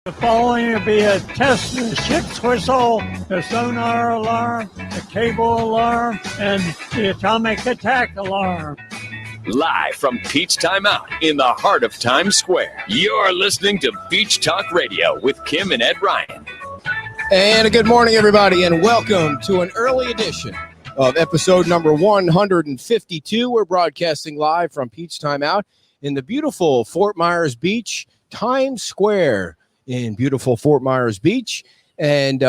The following will be a test of the ship's whistle, the sonar alarm, the cable alarm, and the atomic attack alarm. Live from Peach Time Out in the heart of Times Square, you're listening to Beach Talk Radio with Kim and Ed Ryan. And a good morning, everybody, and welcome to an early edition of episode number 152. We're broadcasting live from Peach Time Out in the beautiful Fort Myers Beach, Times Square in beautiful Fort Myers Beach. And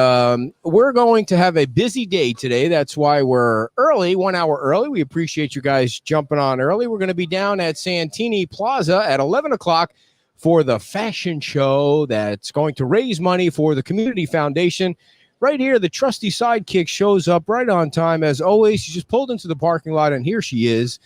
we're going to have a busy day today. That's why we're early, 1 hour early. We appreciate you guys jumping on early. We're going to be down at Santini Plaza at 11 o'clock for the fashion show that's going to raise money for the Community Foundation. Right here, the trusty sidekick shows up right on time. As always, she just pulled into the parking lot, and here she is.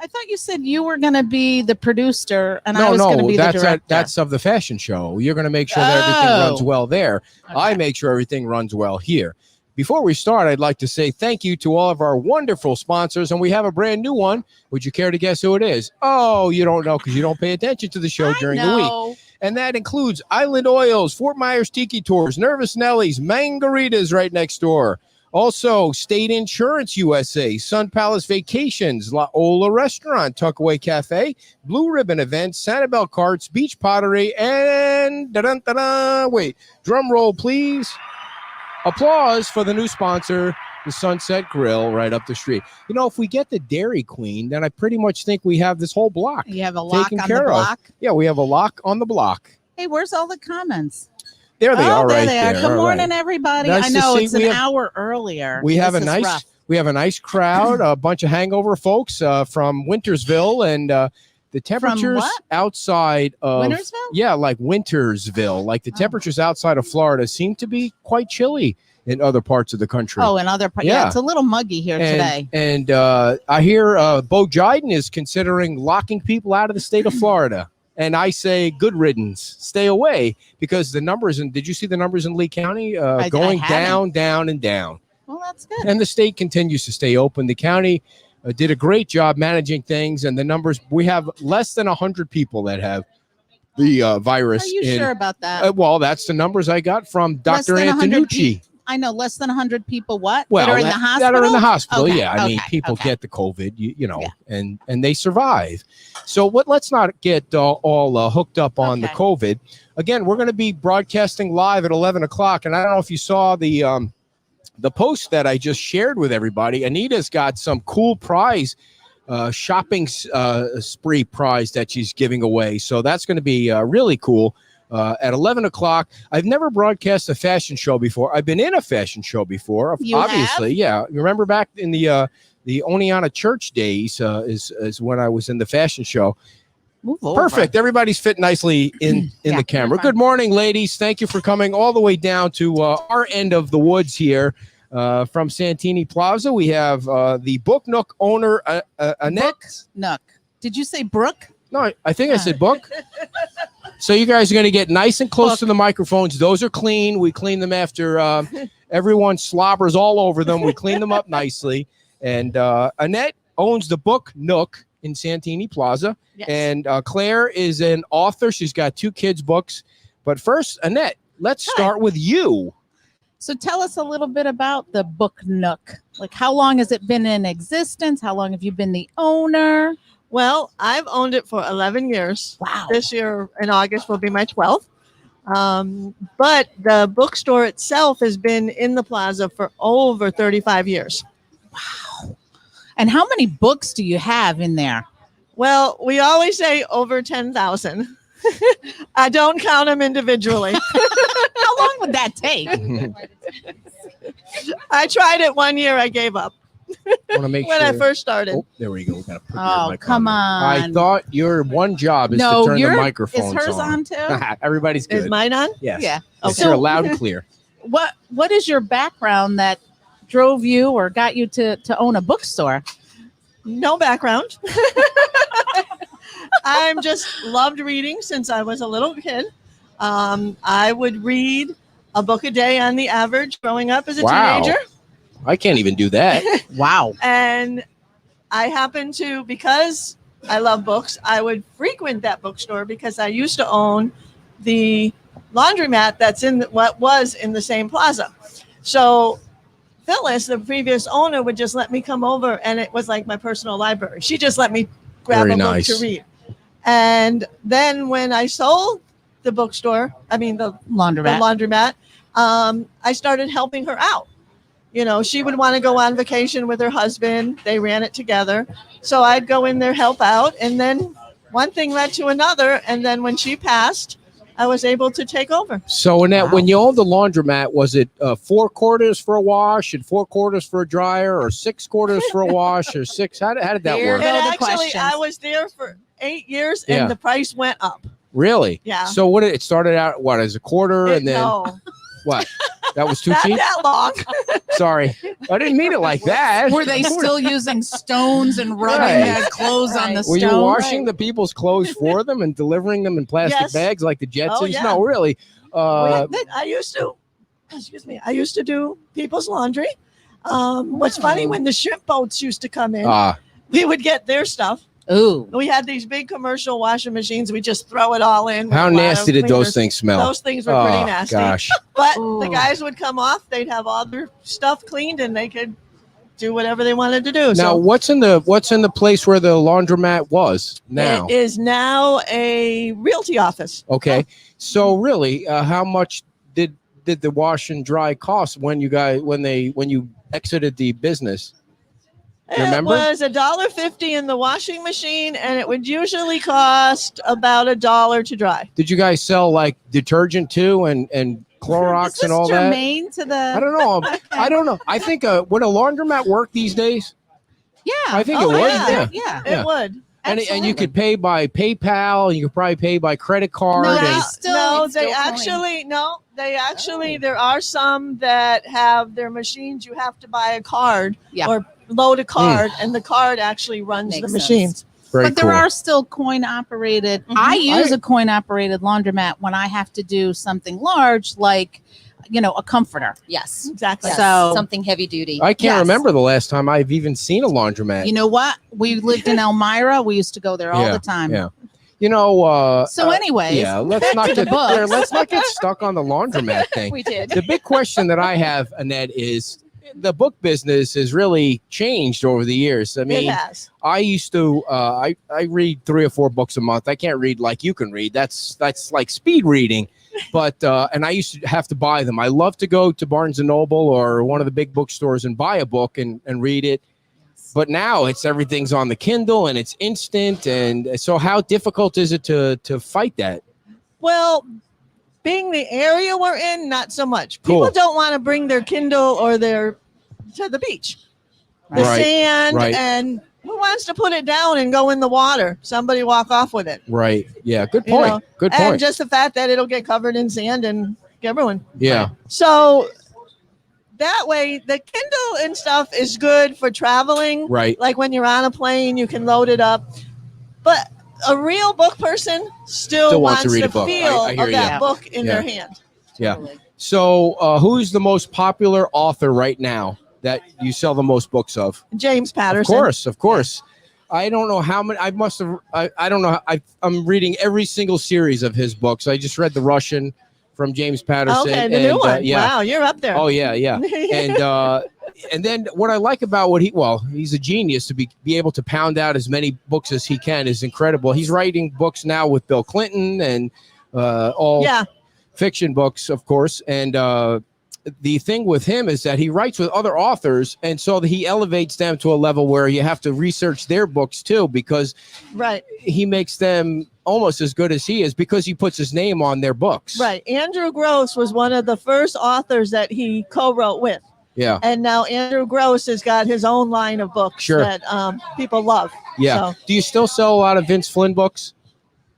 I thought you said you were going to be the producer and I was going to be the director. That's of the fashion show. You're going to make sure that everything runs well there. Okay. I make sure everything runs well here. Before we start, I'd like to say thank you to all of our wonderful sponsors, and we have a brand new one. Would you care to guess who it is? Oh, you don't know because you don't pay attention to the show during the week. And that includes Island Oils, Fort Myers Tiki Tours, Nervous Nellies, Mangaritas right next door. Also, State Insurance USA, Sun Palace Vacations, La Ola Restaurant, Tuckaway Cafe, Blue Ribbon Events, Sanibel Carts, Beach Pottery, and wait, drum roll, please. Applause for the new sponsor, the Sunset Grill right up the street. You know, if we get the Dairy Queen, then I pretty much think we have this whole block. You have a lock on the block? Yeah, we have a lock on the block. Hey, where's all the comments? There they are, right there. Good morning, everybody. Nice I know it's an hour earlier. We have a nice crowd, a bunch of hangover folks from Wintersville, and the temperatures outside of Wintersville? Yeah, like Wintersville, like the temperatures outside of Florida seem to be quite chilly in other parts of the country. Oh, in other parts. Yeah, it's a little muggy here today. And I hear Bo Jiden is considering locking people out of the state of Florida. And I say, good riddance, stay away, because the numbers, and did you see the numbers in Lee County going down, down, and down? Well, that's good. And the state continues to stay open. The county did a great job managing things, and the numbers, we have less than 100 people that have the virus. Are you sure about that? Well, that's the numbers I got from Dr. Antonucci. I know less than 100 people that are in the hospital? That are in the hospital, okay. Yeah. I mean, people get the COVID, you know, and they survive. So let's not get all hooked up on the COVID. Again, we're going to be broadcasting live at 11 o'clock. And I don't know if you saw the post that I just shared with everybody. Anita's got some cool prize, shopping spree prize that she's giving away. So that's going to be really cool. At 11 o'clock. I've never broadcast a fashion show before. I've been in a fashion show before. You obviously, have? Yeah. Remember back in the Oneonta Church days is when I was in the fashion show. Perfect. Everybody's fit nicely in the camera. Good morning, ladies. Thank you for coming all the way down to our end of the woods here from Santini Plaza. We have the Book Nook owner, Annette. Book Nook. Did you say Brooke? No, I think I said Book. So you guys are going to get nice and close to the microphones. Those are clean. We clean them after everyone slobbers all over them. We clean them up nicely. And Annette owns the Book Nook in Santini Plaza. Yes. And Claire is an author. She's got 2 kids' books. But first, Annette, let's start with you. So tell us a little bit about the Book Nook. Like, how long has it been in existence? How long have you been the owner? Well, I've owned it for 11 years. Wow. This year in August will be my 12th. But the bookstore itself has been in the plaza for over 35 years. Wow. And how many books do you have in there? Well, we always say over 10,000. I don't count them individually. How long would that take? I tried it 1 year. I gave up. Want to make when I first started. Oh, there we go. We gotta put your mic come on. I thought your one job is to turn the microphones on. Is hers on too? Everybody's good. Is mine on? Yes. Yeah. Okay. So, you're loud and clear. What is your background that drove you or got you to own a bookstore? No background. I'm just loved reading since I was a little kid. I would read a book a day on the average growing up as a teenager. I can't even do that. Wow. And I happen to, because I love books, I would frequent that bookstore because I used to own the laundromat that's in what was in the same plaza. So Phyllis, the previous owner, would just let me come over, and it was like my personal library. She just let me grab Very a nice. book to read. And then when I sold the bookstore, the laundromat, I started helping her out. She would want to go on vacation with her husband. They ran it together. So I'd go in there, help out. And then one thing led to another. And then when she passed, I was able to take over. So, Annette, when you owned the laundromat, was it 4 quarters for a wash and 4 quarters for a dryer, or 6 quarters for a wash, or 6? How did that work? And actually, I was there for 8 years, and the price went up. Really? Yeah. So it started out as a quarter, and then what? That was too cheap? Not that long. Sorry. I didn't mean it like that. Were they still using stones and rubbing their clothes on the Were stone? you washing the people's clothes for them and delivering them in plastic bags like the Jetsons? Oh, yeah. No, really. I used to do people's laundry. What's funny, when the shrimp boats used to come in, we would get their stuff. Ooh. We had these big commercial washing machines. We just throw it all in. How nasty did those things smell? Those things were pretty nasty. Gosh. But the guys would come off. They'd have all their stuff cleaned, and they could do whatever they wanted to do. Now, what's in the place where the laundromat was now? It is now a realty office. Okay. So really, how much did the wash and dry cost when you exited the business? Remember? It was $1.50 in the washing machine, and it would usually cost about $1 to dry. Did you guys sell like detergent too, and Clorox and all that? Germane to the? I don't know. I don't know. I think would a laundromat work these days? Yeah, I think it would. Yeah, it would. And you could pay by PayPal. You could probably pay by credit card. They actually there are some that have their machines. You have to buy a card or load a card, and the card actually runs the machines. But there are still coin operated. I use a coin operated laundromat when I have to do something large, like a comforter. Yes, exactly. Yes. So something heavy duty. I can't remember the last time I've even seen a laundromat. You know what? We lived in Elmira. We used to go there all the time. Yeah. So anyways, let's not get stuck on the laundromat thing. We did. The big question that I have, Annette, is the book business has really changed over the years. I mean, it has. I used to I read 3 or 4 books a month. I can't read like you can read. That's like speed reading. But and I used to have to buy them. I love to go to Barnes and Noble or one of the big bookstores and buy a book and read it. But now everything's on the Kindle and it's instant. And so how difficult is it to fight that? Well, being the area we're in, not so much. Cool. People don't want to bring their Kindle or to the beach. The sand, and who wants to put it down and go in the water? Somebody walk off with it. Right. Yeah. Good point. Good point. And just the fact that it'll get covered in sand and get ruined. Yeah. So that way, the Kindle and stuff is good for traveling. Right. Like when you're on a plane, you can load it up. But a real book person still wants to read the a book. feel I hear of that book in their hand. Yeah. So who's the most popular author right now that you sell the most books of? James Patterson. Of course. I don't know how many. I must have. I don't know. I'm reading every single series of his books. I just read The Russian from James Patterson. Okay, the new one. Yeah. Wow, you're up there. Oh yeah. And then what I like about he's a genius to be able to pound out as many books as he can is incredible. He's writing books now with Bill Clinton and all fiction books, of course. And the thing with him is that he writes with other authors, and so he elevates them to a level where you have to research their books too, because he makes them almost as good as he is because he puts his name on their books. Right. Andrew Gross was one of the first authors that he co-wrote with. Yeah. And now Andrew Gross has got his own line of books that people love. Yeah. So. Do you still sell a lot of Vince Flynn books?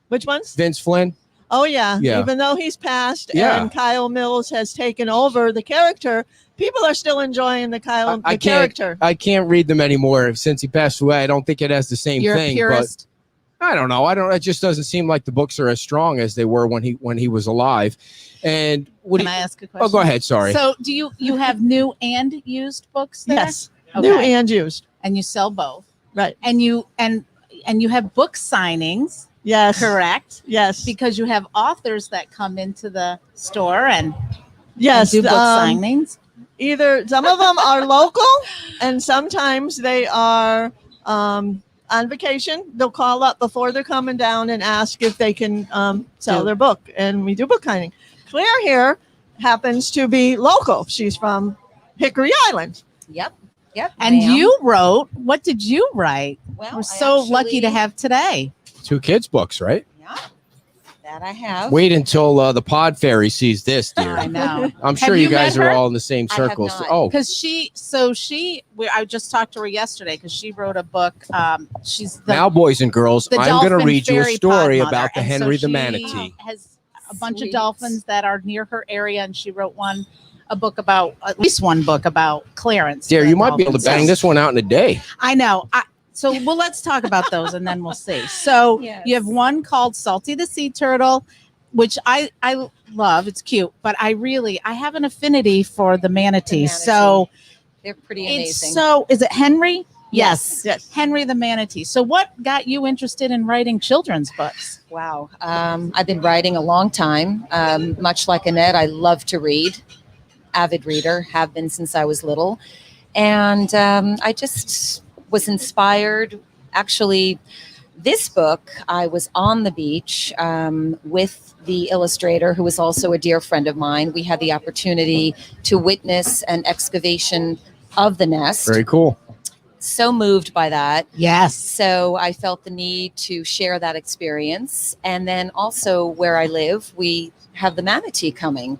Which ones? Vince Flynn. Oh, yeah. Even though he's passed and Kyle Mills has taken over the character, people are still enjoying the character. I can't read them anymore since he passed away. I don't think it has the same You're thing. A purist. But I don't know. It just doesn't seem like the books are as strong as they were when he was alive. And can I ask a question? Oh, go ahead. Sorry. So do you have new and used books there? Yes. Okay. New and used. And you sell both. Right. And you have book signings. Yes. correct? Yes. Because you have authors that come into the store and Yes. do book signings. Either some of them are local, and sometimes they are on vacation. They'll call up before they're coming down and ask if they can sell their book, and we do book signing. Claire here happens to be local. She's from Hickory Island. Yep. And ma'am. you wrote, what did you write? Well, We're so lucky to have today. 2 kids' books, right? Yeah, that I have. Wait until the Pod Fairy sees this, dear. I know. I'm Have sure you you guys met are her? all in the same I have circles. not. Oh, Because I just talked to her yesterday because she wrote a book. She's the, now, boys and girls, the I'm going to dolphin read you a fairy story pod mother. about the And so Henry the she Manatee. has a bunch of Sweet. dolphins that are near her area, and she wrote at least one book about Clarence. Dear, the you might be able to dolphin. bang this one out in a day. I know. Well, let's talk about those and then we'll see. So Yes. you have one called Salty the Sea Turtle, which I love. It's cute, but I have an affinity for the manatee. manatee. So They're pretty it's amazing. is it Henry? Yes. Yes. Henry the Manatee. So what got you interested in writing children's books? Wow. I've been writing a long time. Much like Annette, I love to read. Avid reader, have been since I was little. And I just was inspired. Actually, this book, I was on the beach with the illustrator, who was also a dear friend of mine. We had the opportunity to witness an excavation of the nest. Very cool. So moved by that. Yes. So I felt the need to share that experience. And then also where I live, we have the manatee coming.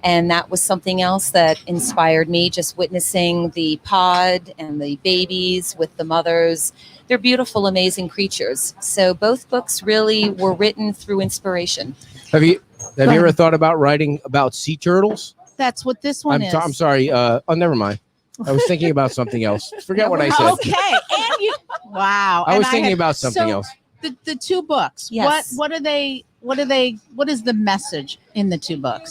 And that was something else that inspired me, just witnessing the pod and the babies with the mothers. They're beautiful, amazing creatures. So both books really were written through inspiration. Have you ahead. ever thought about writing about sea turtles? That's what this one is. I'm sorry. Never mind. I was thinking about something else. Forget what I said. Okay. And you wow. I And was thinking had- about something so else. The 2 books. Yes. What are they? What is the message in the 2 books?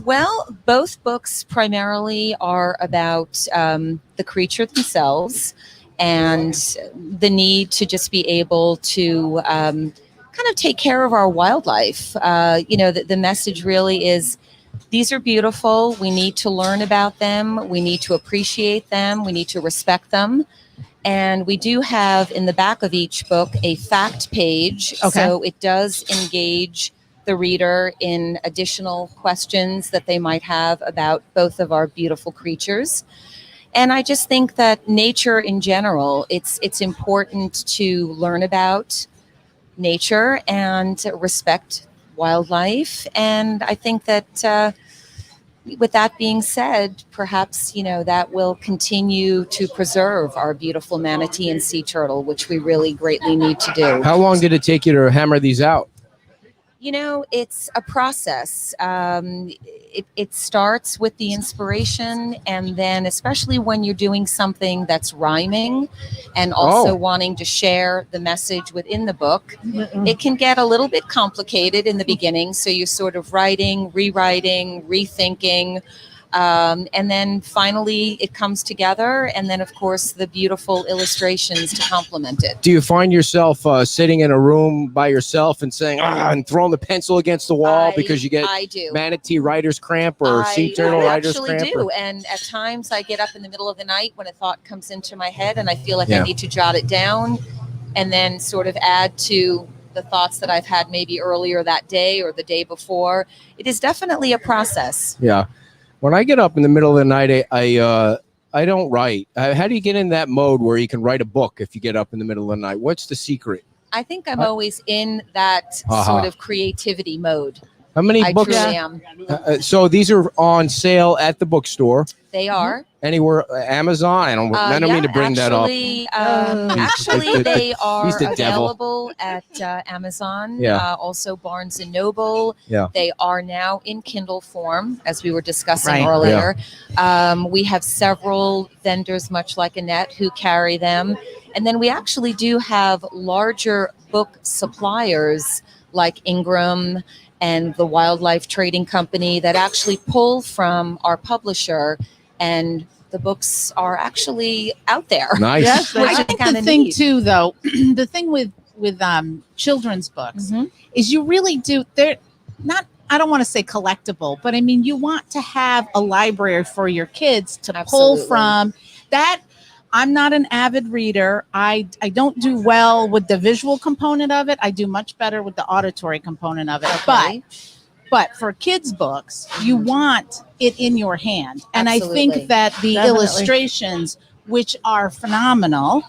Well, both books primarily are about the creature themselves and the need to just be able to kind of take care of our wildlife. The message really is these are beautiful. We need to learn about them. We need to appreciate them. We need to respect them. And we do have in the back of each book a fact page. Okay. So it does engage the reader in additional questions that they might have about both of our beautiful creatures. And I just think that nature in general, it's important to learn about nature and respect wildlife. And I think that with that being said, perhaps, that will continue to preserve our beautiful manatee and sea turtle, which we really greatly need to do. How long did it take you to hammer these out? It's a process. It starts with the inspiration, and then especially when you're doing something that's rhyming and also wanting to share the message within the book, it can get a little bit complicated in the beginning. So you're sort of writing, rewriting, rethinking. And then finally it comes together. And then, of course, the beautiful illustrations to complement it. Do you find yourself sitting in a room by yourself and saying, and throwing the pencil against the wall because you get I do. manatee writer's cramp or sea turtle I writer's actually cramp? do. And at times I get up in the middle of the night when a thought comes into my head and I feel like Yeah. I need to jot it down and then sort of add to the thoughts that I've had maybe earlier that day or the day before. It is definitely a process. Yeah. When I get up in the middle of the night, I don't write. How do you get in that mode where you can write a book if you get up in the middle of the night? What's the secret? I think I'm always in that sort of creativity mode. How many I books? truly am. So these are on sale at the bookstore. They are. Anywhere, Amazon. I don't mean to bring that up. Actually, they are He's the devil. available at Amazon. Yeah. Also Barnes and Noble. Yeah. They are now in Kindle form, as we were discussing Right. earlier. We have several vendors, much like Annette, who carry them. And then we actually do have larger book suppliers like Ingram and the Wildlife Trading Company that actually pull from our publisher, and the books are actually out there. Nice. Yes, I think the thing too, though, the thing with children's books is you really do. They're not. I don't want to say collectible, but I mean you want to have a library for your kids to pull from. That I'm not an avid reader. I don't do well with the visual component of it. I do much better with the auditory component of it. Okay. But for kids' books, you want it in your hand. And Absolutely. I think that the illustrations, which are phenomenal,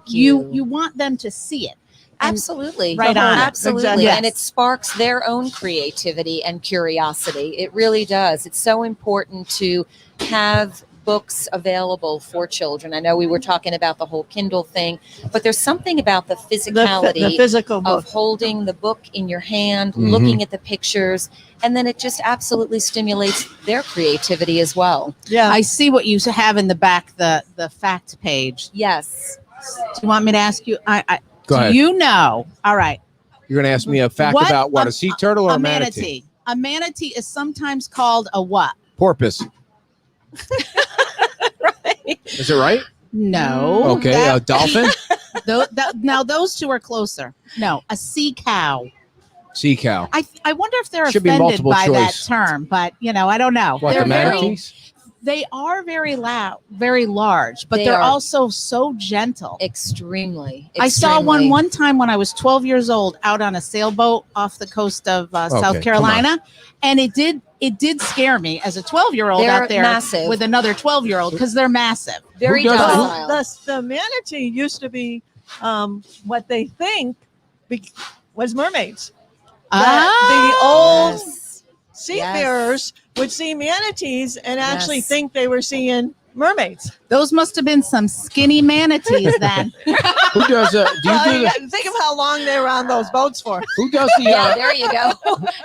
you want them to see it. Absolutely. Right on. Absolutely. Exactly. And it sparks their own creativity and curiosity. It really does. It's so important to have books available for children. I know we were talking about the whole Kindle thing, but there's something about the physicality the physical book. of holding the book in your hand, looking at the pictures, and then it just absolutely stimulates their creativity as well. Yeah. I see what you have in the back, the fact page. Yes. Do you want me to ask you? Go ahead. Do you know? All right. You're going to ask me a fact about what, a sea turtle or a manatee? A manatee is sometimes called a what? Porpoise. Right. Is it right? No. Okay, a dolphin? Now those two are closer. No, a sea cow. Sea cow. I wonder if they're Should be offended multiple by choice. that term, but I don't know. What, They're the manatees? They are very loud, very large, but They they're are. also so gentle. Extremely. I saw one time when I was 12 years old out on a sailboat off the coast of South Carolina, and it did scare me as a 12-year-old They're out there massive. with another 12-year-old because they're massive. Very Who does docile. The manatee used to be what they think was mermaids. The old Yes. seafarers would see manatees and actually Yes. think they were seeing mermaids. Those must have been some skinny manatees then. Who does do you Well, do you the, gotta think of how long they were on those boats for. who does the Yeah, there you go.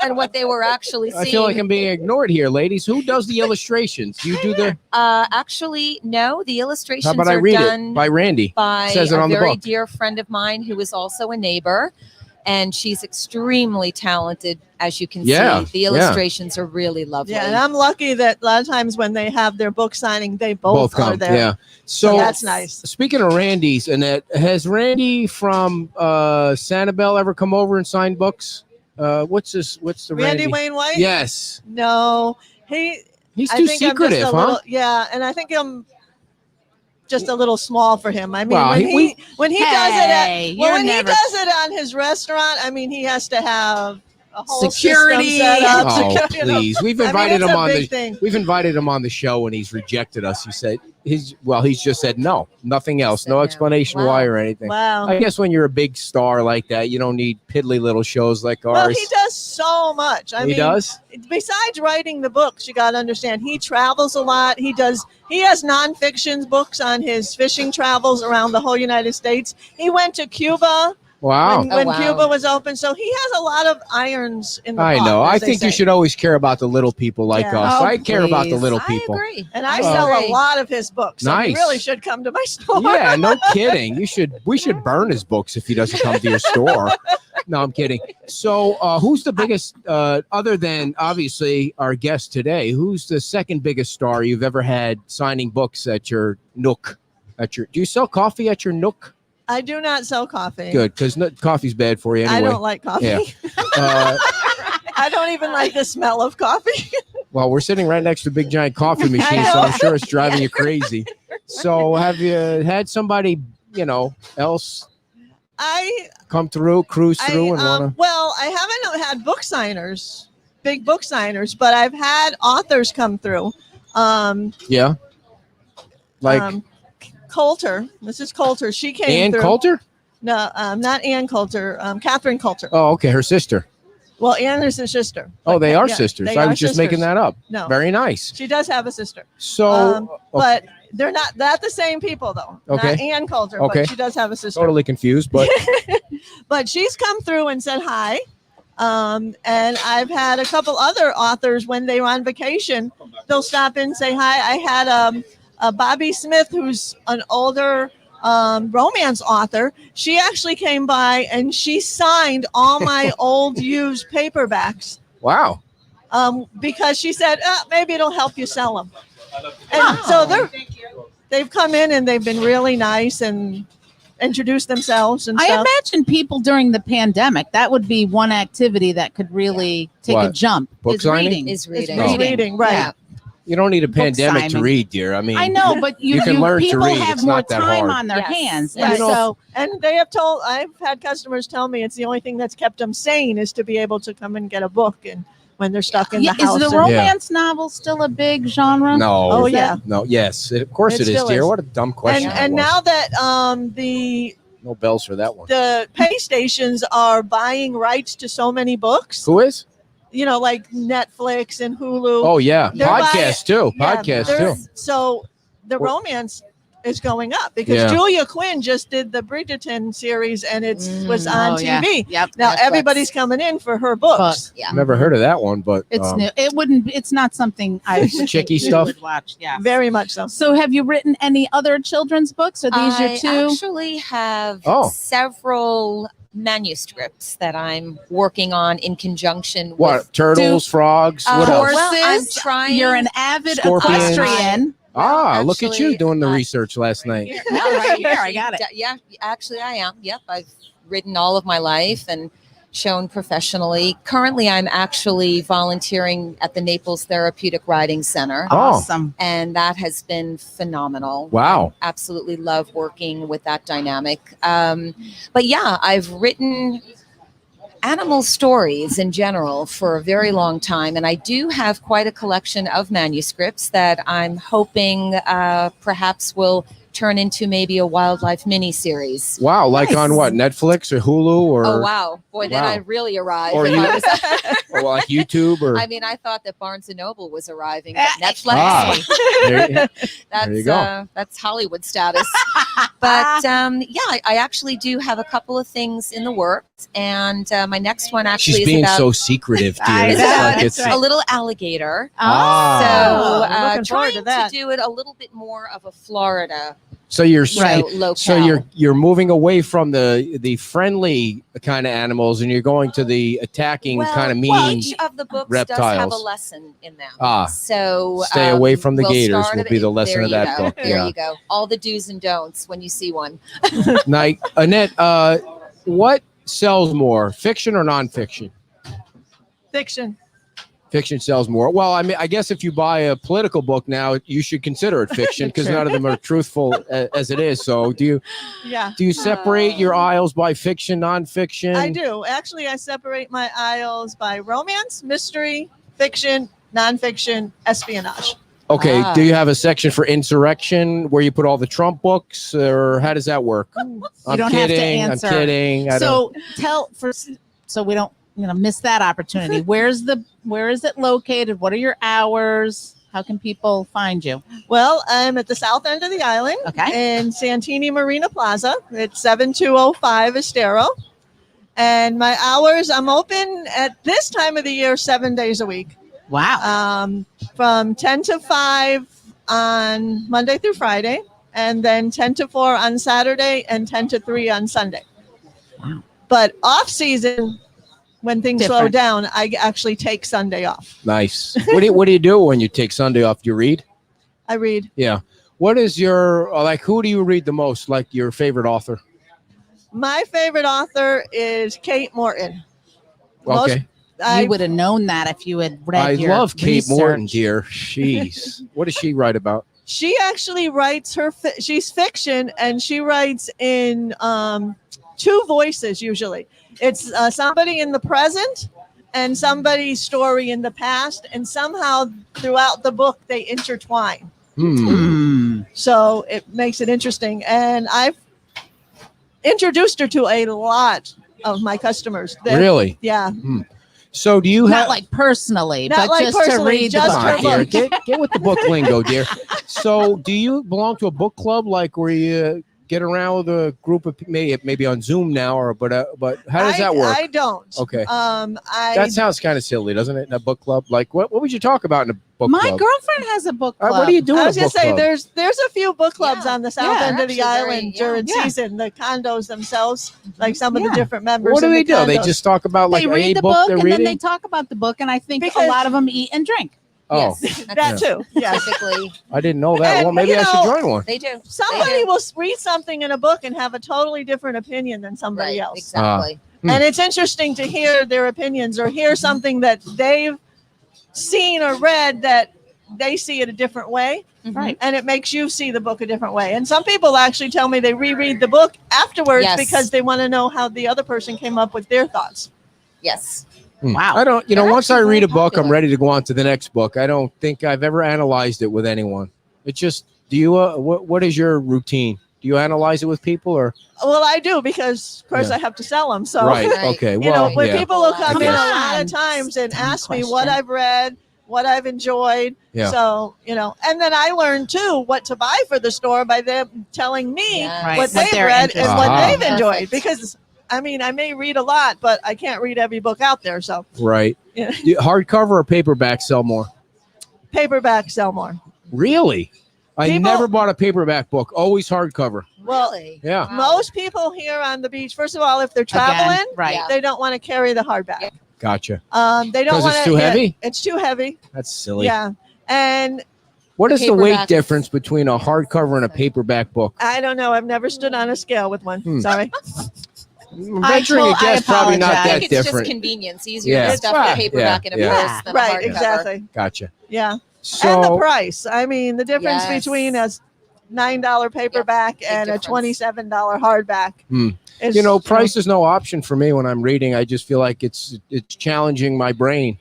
And what they were actually seeing. I feel like I'm being ignored here, ladies. Who does the illustrations? You do the Actually, no, the illustrations How about I are read done it by Randy? by Says it a on the very book. dear friend of mine who is also a neighbor. And she's extremely talented, as you can Yeah, see. The illustrations are really lovely. Yeah, and I'm lucky that a lot of times when they have their book signing, they both are come. there. Yeah. So that's nice. Speaking of Randy's, Annette, has Randy from Sanibel ever come over and signed books? What's the Randy Wayne White? Yes. No, He's I too think I'm secretive, just a huh? little, yeah, and I think I'm just a little small for him. I mean, Well, when he does it Hey, you're he never- does it on his restaurant, I mean, he has to have a whole Security. system set up. Oh, Security, you know. please. We've I mean, invited it's him a on big thing. We've invited him on the show and he's rejected us. He said he's just said no, nothing else, Said no no. explanation Wow. why or anything. Wow. I guess when you're a big star like that, you don't need piddly little shows like ours. Well, he does so much. I He mean, does? besides writing the books, you got to understand he travels a lot. He has nonfiction books on his fishing travels around the whole United States. He went to Cuba Wow. when wow. Cuba was open, so he has a lot of irons in the I pot, know. as I they think you say. should always care about the little people like Yeah. us. Oh, I care about the please. little I people. agree. And I Oh. sell a agree. lot of his books. So Nice. you really should come to my store. Yeah, no kidding. We should burn his books if he doesn't come to your store. No, I'm kidding. So, who's the biggest, other than obviously our guest today? Who's the second biggest star you've ever had signing books at your Nook? Do you sell coffee at your Nook? I do not sell coffee. Good, because coffee's bad for you I anyway. don't like coffee. Yeah. Uh, I don't even like the smell of coffee. well, we're sitting right next to a big giant coffee machine, so I'm sure it's driving you crazy. So, have you had somebody, else I come through, cruise through, and wanna? Well, I haven't had book signers, big book signers, but I've had authors come through. Yeah. Like Coulter, Mrs. Coulter, she came Ann through. Coulter? No, not Ann Coulter, Catherine Coulter. Oh, okay, her sister. Well, Ann is her sister. Oh, they are Yeah, sisters. they I are was just making sisters. that up. No, Very nice. she does have a sister. So, But they're not the same people, though. Okay. Not Ann Coulter, Okay. but she does have a sister. totally confused, but But she's come through and said hi. And I've had a couple other authors when they were on vacation, they'll stop in and say hi. I had a Bobby Smith, who's an older romance author. She actually came by and she signed all my old used paperbacks wow. because she said, maybe it'll help you sell them. And so they've come in and they've been really nice, and introduce themselves and I stuff. imagine people during the pandemic, that would be one activity that could really take a What? jump. Book is signing? reading. Is reading. It's reading, right. Yeah. You don't need a Book pandemic to signing. read, dear. I mean, I know, but you can learn to people read. have It's more not that time hard. on their Yes. hands. Yes. And so And they have told, I've had customers tell me it's the only thing that's kept them sane is to be able to come and get a book and when they're stuck in the house. is the and- romance novel still a big genre? No. Oh, Is yeah. No. Yes. Of course It it is, still dear. is. What a dumb question. that And was. now that the No bells for that one. pay stations are buying rights to so many books, Who is? like Netflix and Hulu. Oh, yeah. They're Podcasts, too. Yeah, Podcasts, they're- too. So the Well- romance is going up because Yeah. Julia Quinn just did the Bridgerton series and it was on Oh, yeah. TV. Yep. Now Netflix. everybody's coming in for her books. Yeah. Never heard of that one, but It's new. It's not something I would Chicky think stuff? would watch. Yeah. Very much so. So have you written any other children's books? Are these your I two? actually have Oh. several manuscripts that I'm working on in conjunction what? with Turtles, frogs, what else? Horses. Well, I'm trying. You're an avid Scorpions. equestrian. Ah, look at you actually, doing the research last night. No, right here. I got it. Yeah, actually, I am. Yep, I've written all of my life and shown professionally. Currently, I'm actually volunteering at the Naples Therapeutic Riding Center, Oh. Awesome. and that has been phenomenal. Wow. Absolutely love working with that dynamic. But yeah, I've written animal stories in general for a very long time, and I do have quite a collection of manuscripts that I'm hoping perhaps will turn into maybe a wildlife miniseries. Wow. Like Nice. on what? Netflix or Hulu or, Oh wow, boy, then Wow. I really arrived. Or if you- I was- or like YouTube or I mean, I thought that Barnes and Noble was arriving, but Netflix. Ah. there you- That's There you go. That's Hollywood status. But yeah, I actually do have a couple of things in the works, and my next one actually She's is being about so secretive, dear. I It's know, like that's it's right. a little alligator. Ah. So Looking forward trying to to, that. do it a little bit more of a Florida so you're locale. So you're moving away from the friendly kind of animals and you're going to the attacking kind of mean. each of the books does have a reptiles. lesson in them. Ah. So Stay away from the we'll gators start will at- be the lesson there of you that go. book. There Yeah. you go. All the do's and don'ts when you see one. Now, Annette, what sells more, fiction or nonfiction? Fiction. Fiction sells more. Well, I mean, I guess if you buy a political book now, you should consider it fiction because none of them are truthful as it is. So, do you separate your aisles by fiction, nonfiction? I do. Actually, I separate my aisles by romance, mystery, fiction, nonfiction, espionage. Okay. Ah. Do you have a section for insurrection where you put all the Trump books, or how does that work? I'm don't have to kidding. answer. I'm kidding. So so we don't miss that opportunity. Where is it located? What are your hours? How can people find you? Well, I'm at the south end of the island Okay. in Santini Marina Plaza. It's 7205 Estero. And my hours, I'm open at this time of the year 7 days a week. Wow. From 10 to 5 on Monday through Friday, and then 10 to 4 on Saturday and 10 to 3 on Sunday. Wow. But off season, when things slow Different. down, I actually take Sunday off. Nice. What do you do when you take Sunday off? Do you read? I read. Yeah. What is your who do you read the most? Like your favorite author? My favorite author is Kate Morton. Okay. You would have known that if you had read I your love Kate research. Morton, dear. Jeez. What does she write about? She actually writes she's fiction, and she writes in two voices usually. It's somebody in the present and somebody's story in the past, and somehow throughout the book they intertwine. So it makes it interesting, and I've introduced her to a lot of my customers. Really? Yeah. So do you Not have like personally, Not but like just to personally, read just the her book. dear, book. get with the book lingo, dear. So do you belong to a book club, like where you get around with a group of maybe on Zoom now, or but how does that work? I don't. Okay. That sounds kind of silly, doesn't it? In a book club, like what would you talk about in a book My club? girlfriend has a book club. What do you do? I in was a gonna book say club? there's a few book clubs on the south Yeah, end of the actually island very- during yeah. season. The condos themselves, like some of the Yeah. different members. What do in they the do? They condos. just talk about like They a read the book book they're and reading. then they talk about the book, and I think a Because- lot of them eat and drink. Oh, Yes, That too. Yeah. typically I didn't know that. And, Well, maybe you I should know, join one. they do. Somebody will read something in a book and have a totally different opinion than somebody Right, else. exactly. And it's interesting to hear their opinions or hear something that they've seen or read that they see it a different way. Right. And it makes you see the book a different way. And some people actually tell me they reread the book afterwards Yes. because they want to know how the other person came up with their thoughts. Yes. Wow. I don't, They're once I actually read a very book, I'm popular. ready to go on to the next book. I don't think I've ever analyzed it with anyone. It's just, do you, what is your routine? Do you analyze it with people or? Well, I do because, of course, Yeah. I have to sell them. So, Right. Right. Okay. you Well, know, when yeah. people will come Come in a on. lot of times and Dumb ask me what question. I've read, what I've enjoyed. Yeah. So, you know, and then I learn too what to buy for the store by them telling me Yes. Right. what What they've they're read interested and what in. they've enjoyed. Perfect. Because, I mean, I may read a lot, but I can't read every book out there. So, Right. Yeah. Hardcover or paperback sell more? paperback sell more. Really? I People- never bought a paperback book. Always hardcover. Well, Really? Yeah. Wow. most people here on the beach, first of all, if they're traveling, Again, right. Yeah. they don't want to carry the hardback. Yeah. Gotcha. They don't 'Cause want it's to. too heavy? It's too heavy. That's silly. Yeah. And What is the weight Paperback. difference between a hardcover and a paperback book? I don't know. I've never stood on a scale with one. Sorry. Venturing a guess, probably not I that think it's different. just convenience. Easier Yeah. to stuff Right. the paperback in a Yeah. purse than a Right. hardcover. Exactly. Gotcha. Yeah. And the So, price. I mean, the difference Yes. between a $9 paperback Big and difference. a $27 hardback. Is, price is no option for me when I'm reading. I just feel like it's challenging my brain,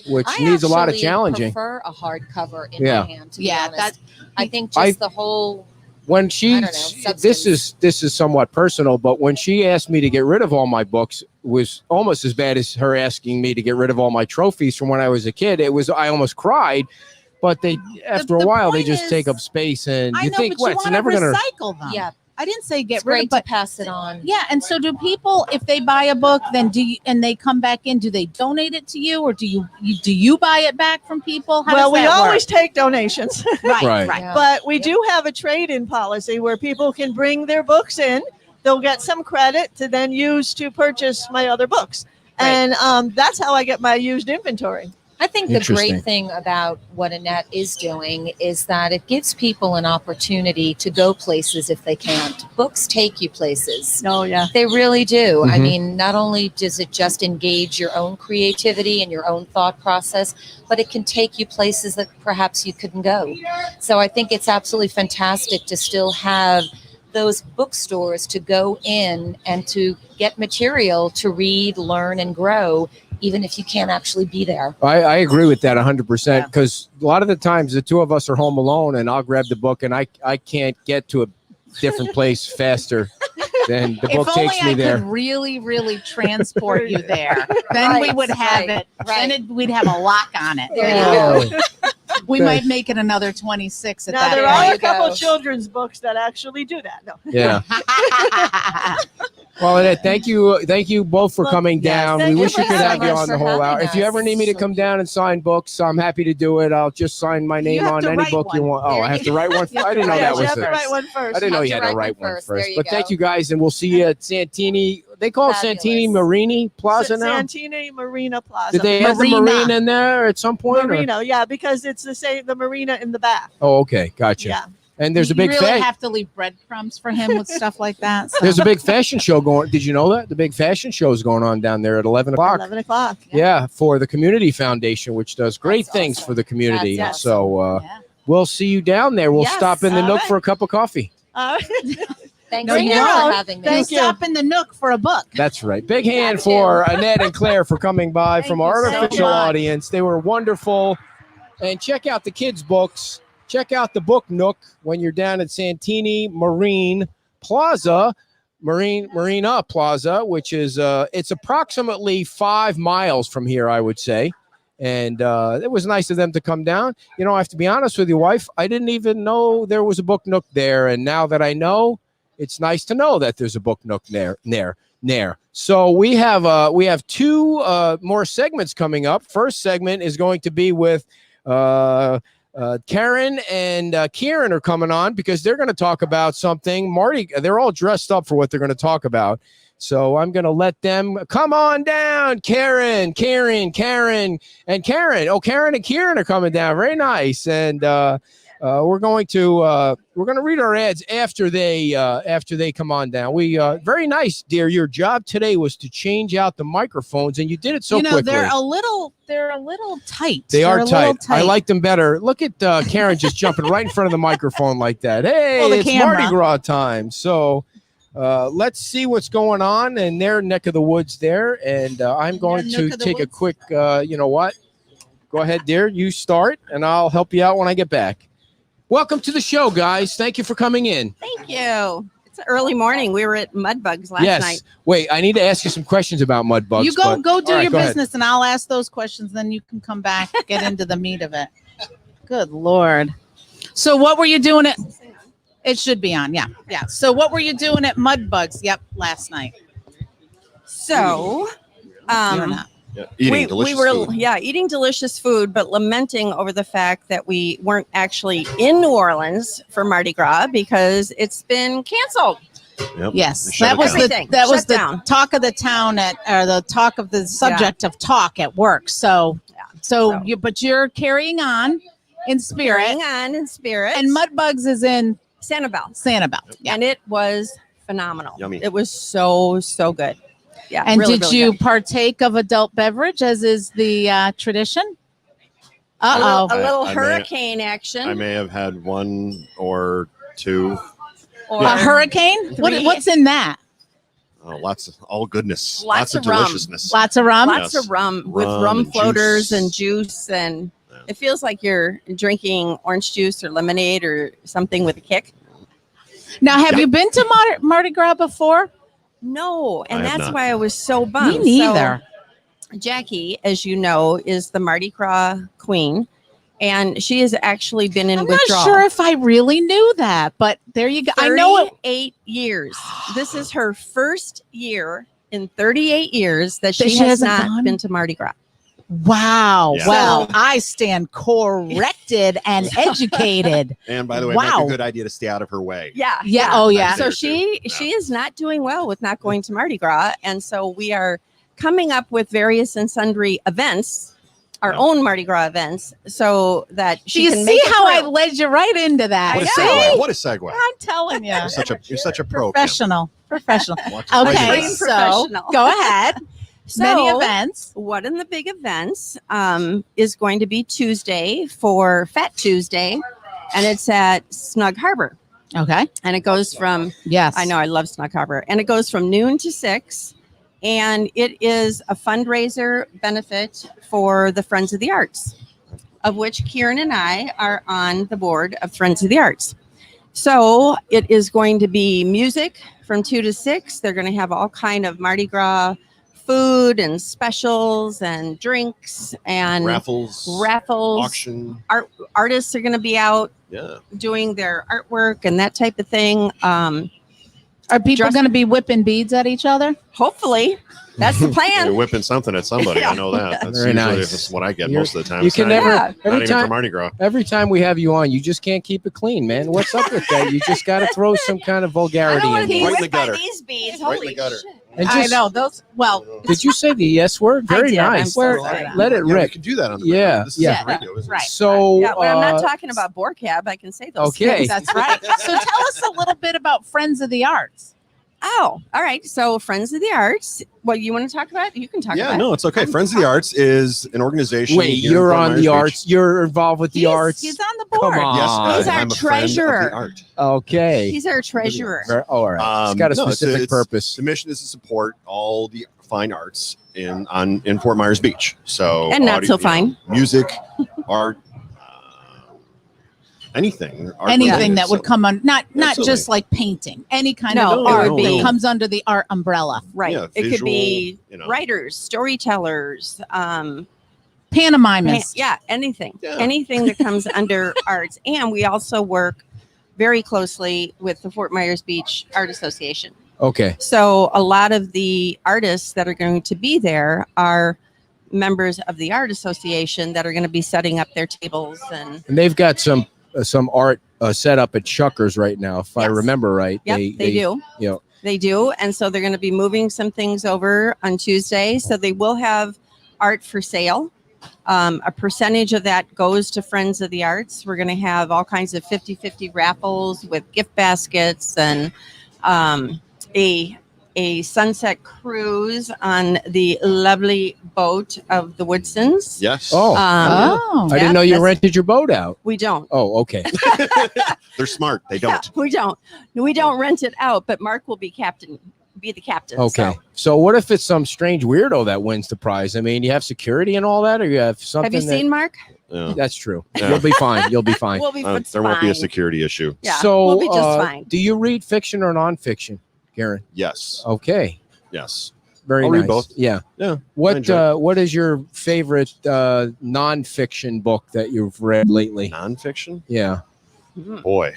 which I needs a lot of actually challenging. prefer a hardcover in Yeah. my hand. To be Yeah, honest. I think I- just the whole. When I she, don't know, this substance. is somewhat personal, but when she asked me to get rid of all my books, was almost as bad as her asking me to get rid of all my trophies from when I was a kid. I almost cried, but after a the while they point just is- take up space, and I you know, think, but what? you It's want to never gonna. recycle them. Yeah, I didn't say get it's rid great of, but to pass it on. yeah. And so, do people, if they buy a book, then and they come back in, do they donate it to you, or do you buy it back from people? How well, does we that always take donations, work? Right, Right. right. Yeah. but we do have a trade-in policy where people can bring their books in. They'll get some credit to then use to purchase my other books. Right. And that's how I get my used inventory. I think the Interesting. great thing about what Annette is doing is that it gives people an opportunity to go places if they can't. Books take you places. Oh, yeah. They really do. I Mhm. mean, not only does it just engage your own creativity and your own thought process, but it can take you places that perhaps you couldn't go. So I think it's absolutely fantastic to still have those bookstores to go in and to get material to read, learn, and grow, even if you can't actually be there. I agree with that 100% because a lot of the times the two of us are home alone and I'll grab the book and I can't get to a different place faster than the book If only takes me I there. could really, really transport you there, then we Right, would have right, it. right. Then we'd have a lock on it. There you go. We Okay. might make it another 26 at Now, that there point. are you a couple go. children's books that actually do that. No. Yeah. Well, Annette, thank you both for Well, coming yes, down. thank We you wish for we could have having you us, on the for whole hour. having If you us. ever need me to come down and sign books, I'm happy to do it. I'll just sign my name have on to any write book you one. want. Oh, There I have you to write one. You have I to didn't know write that you was have to the. write one first. I didn't know Have you to had to write write one one first. first. There you But thank go. you guys, and we'll see you at Santini. They call it Santini Fabulous. Marini Plaza now. Santini Marina Plaza. Did they add the Marina. marina in there at some point? or- Marina, yeah, because it's the marina in the back. Oh, okay, gotcha. Yeah. And there's a You big really fashion. have to leave breadcrumbs for him with stuff like that. So. There's a big fashion show going. Did you know that the big fashion show is going on down there at 11 o'clock? 11 o'clock. Yeah, for the Community Foundation, which does great That's things awesome. for the community. That's So Yeah. we'll see you down there. We'll Yes, stop in the all Nook right. for a cup of coffee. Thanks No, again you for won't. having me. Thank You you. stop in the Nook for a book. That's right. Big hand Got for Annette and Claire for coming by Thank from you our so artificial much. audience. They were wonderful. And check out the kids' books. Check out the Book Nook when you're down at Santini Marina Plaza, which is it's approximately 5 miles from here, I would say. And it was nice of them to come down. You know, I have to be honest with you, wife. I didn't even know there was a Book Nook there, and now that I know, it's nice to know that there's a Book Nook there. So we have two more segments coming up. First segment is going to be with Karen and Kieran are coming on because they're going to talk about something. Marty, they're all dressed up for what they're going to talk about. So I'm going to let them come on down. Karen, and Karen. Oh, Karen and Kieran are coming down. Very nice. And we're going to read our ads after they come on down. We very nice, dear. Your job today was to change out the microphones, and you did it so quickly. They're a little tight. They are tight. I like them better. Look at Karen just jumping right in front of the microphone like that. Hey, it's camera. Mardi Gras time. So let's see what's going on in their neck of the woods there. And I'm going to take a quick, you know what? Go ahead, dear. You start, and I'll help you out when I get back. Welcome to the show, guys. Thank you for coming in. Thank you. It's an early morning. We were at Mudbugs last night. Wait, I need to ask you some questions about Mudbugs. You go do your business, ahead. and I'll ask those questions. Then you can come back, get into the meat of it. Good Lord. So what were you doing at? It should be on. Yeah. So what were you doing at Mudbugs? Yep, last night. So, You're not. Eating delicious food. eating delicious food, but lamenting over the fact that we weren't actually in New Orleans for Mardi Gras because it's been canceled. Yep. Yes, Shut that it was down. the down. talk of the town or the talk of the subject of talk at work. So you're carrying on in spirit. Carrying on in spirit. And Mudbugs is in Sanibel. Yeah. And it was phenomenal. Yummy. It was so good. Yeah. And really, did really you good. partake of adult beverage as is the tradition? A little I may- hurricane action. I may have had one or two. or A hurricane? Three. What's in that? Lots of all goodness. Lots of of rum. deliciousness. Lots of rum? Lots Yes. of rum with Rum rum and floaters juice. and juice, and Yeah. it feels like you're drinking orange juice or lemonade or something with a kick. Now, have you been to Mardi Gras before? No, and I have that's not. why I was so bummed. Me neither. So, Jackie, as you know, is the Mardi Gras queen, and she has actually been in I'm withdrawal. not sure if I really knew that, but there you go. I know it. 38 years. This is her first year in 38 years that she has hasn't not gone? been to Mardi Gras. Wow. Yeah. Well, I stand corrected and educated. And by the way, Wow. make a good idea to stay out of her way. Yeah. Yeah. Oh, yeah. So There she too. she is not doing well with not going to Mardi Gras, and so we are coming up with various and sundry events, our Yeah. own Mardi Gras events, so that Do she you can see make it how I through. led you right into that? What a See? segue. What a segue. I'm telling you. You're such a pro. Kim. Professional. Watch it. Okay, Extreme so professional. go ahead. Many So, events. One of the big events is going to be Tuesday for Fat Tuesday, and it's at Snug Harbor, Okay. and it goes from Yes. I know I love Snug Harbor, and it goes from noon to 6. And it is a fundraiser benefit for the Friends of the Arts, of which Kieran and I are on the board of Friends of the Arts. So it is going to be music from 2 to 6. They're going to have all kind of Mardi Gras food and specials and drinks and Raffles. raffles. Auction. Artists are going to be out Yeah. doing their artwork and that type of thing. Are people Dress- going to be whipping beads at each other? Hopefully, that's the You're plan. whipping something at somebody. I know that. That's Very usually nice. that's what I get You're- most of the time. You It's can not never Yeah. Not every even for time Mardi Gras. every time we have you on, you just can't keep it clean, man. What's up with that? You just got to throw some kind of I vulgarity don't want in to be there. Right in whipped the by gutter. these beads. Right in the Holy gutter. shit. And I just- know those. Well, Did you say the S word? I Very did. I'm nice. so Where- sorry. let it Yeah, we rip. can do that on the Yeah, radio. This is yeah. the radio, isn't it? Right. So Yeah, when I'm not uh, talking about Borcab, I can say those Okay. things. that's right. So tell us a little bit about Friends of the Arts. Oh, all right. So Friends of the Arts. What you want to talk about? You can talk Yeah, about. no, it's okay. Friends of the Arts is an organization. wait, here in you're Fort on Myers the Beach. arts. You're involved with the He's- arts. He's on the Come board. on. Yes, He's our I'm a friend of the treasurer. art. Okay. He's our treasurer. All right. It's got a No, specific purpose. The mission is to support all the fine arts in Fort Myers Beach. So And not so fine. music, art, anything. art Anything related. that would So, come on, not Absolutely. just like painting, any kind No, of it art would that be- comes under the art umbrella. Right. Yeah, it could be visual, writers, storytellers, Pantomimists. yeah, anything. Yeah. Anything that comes under arts. And we also work very closely with the Fort Myers Beach Art Association. Okay. So a lot of the artists that are going to be there are members of the art association that are going to be setting up their tables and And they've got some art set up at Chuckers right now, if I Yes. remember right. yep, they do. You know, They do. And so they're going to be moving some things over on Tuesday. So they will have art for sale. A percentage of that goes to Friends of the Arts. We're going to have all kinds of 50-50 raffles with gift baskets and a sunset cruise on the lovely boat of the Woodsons. Yes. Oh, Oh. I didn't know you rented your boat out. We don't. Oh, okay. They're smart. They don't. We don't rent it out, but Mark will be the captain. Okay. So what if it's some strange weirdo that wins the prize? I mean, you have security and all that, or you have something. Have you seen Mark? Yeah. That's true. Yeah. You'll be fine. You'll be fine. We'll be There won't be a fine. security issue. Yeah, So, we'll be just fine. do you read fiction or nonfiction, Karen? Yes. Okay. Yes. Very I'll nice. read both. Yeah. Yeah. I What enjoy What is your favorite nonfiction book that you've read lately? Nonfiction? Yeah. Boy.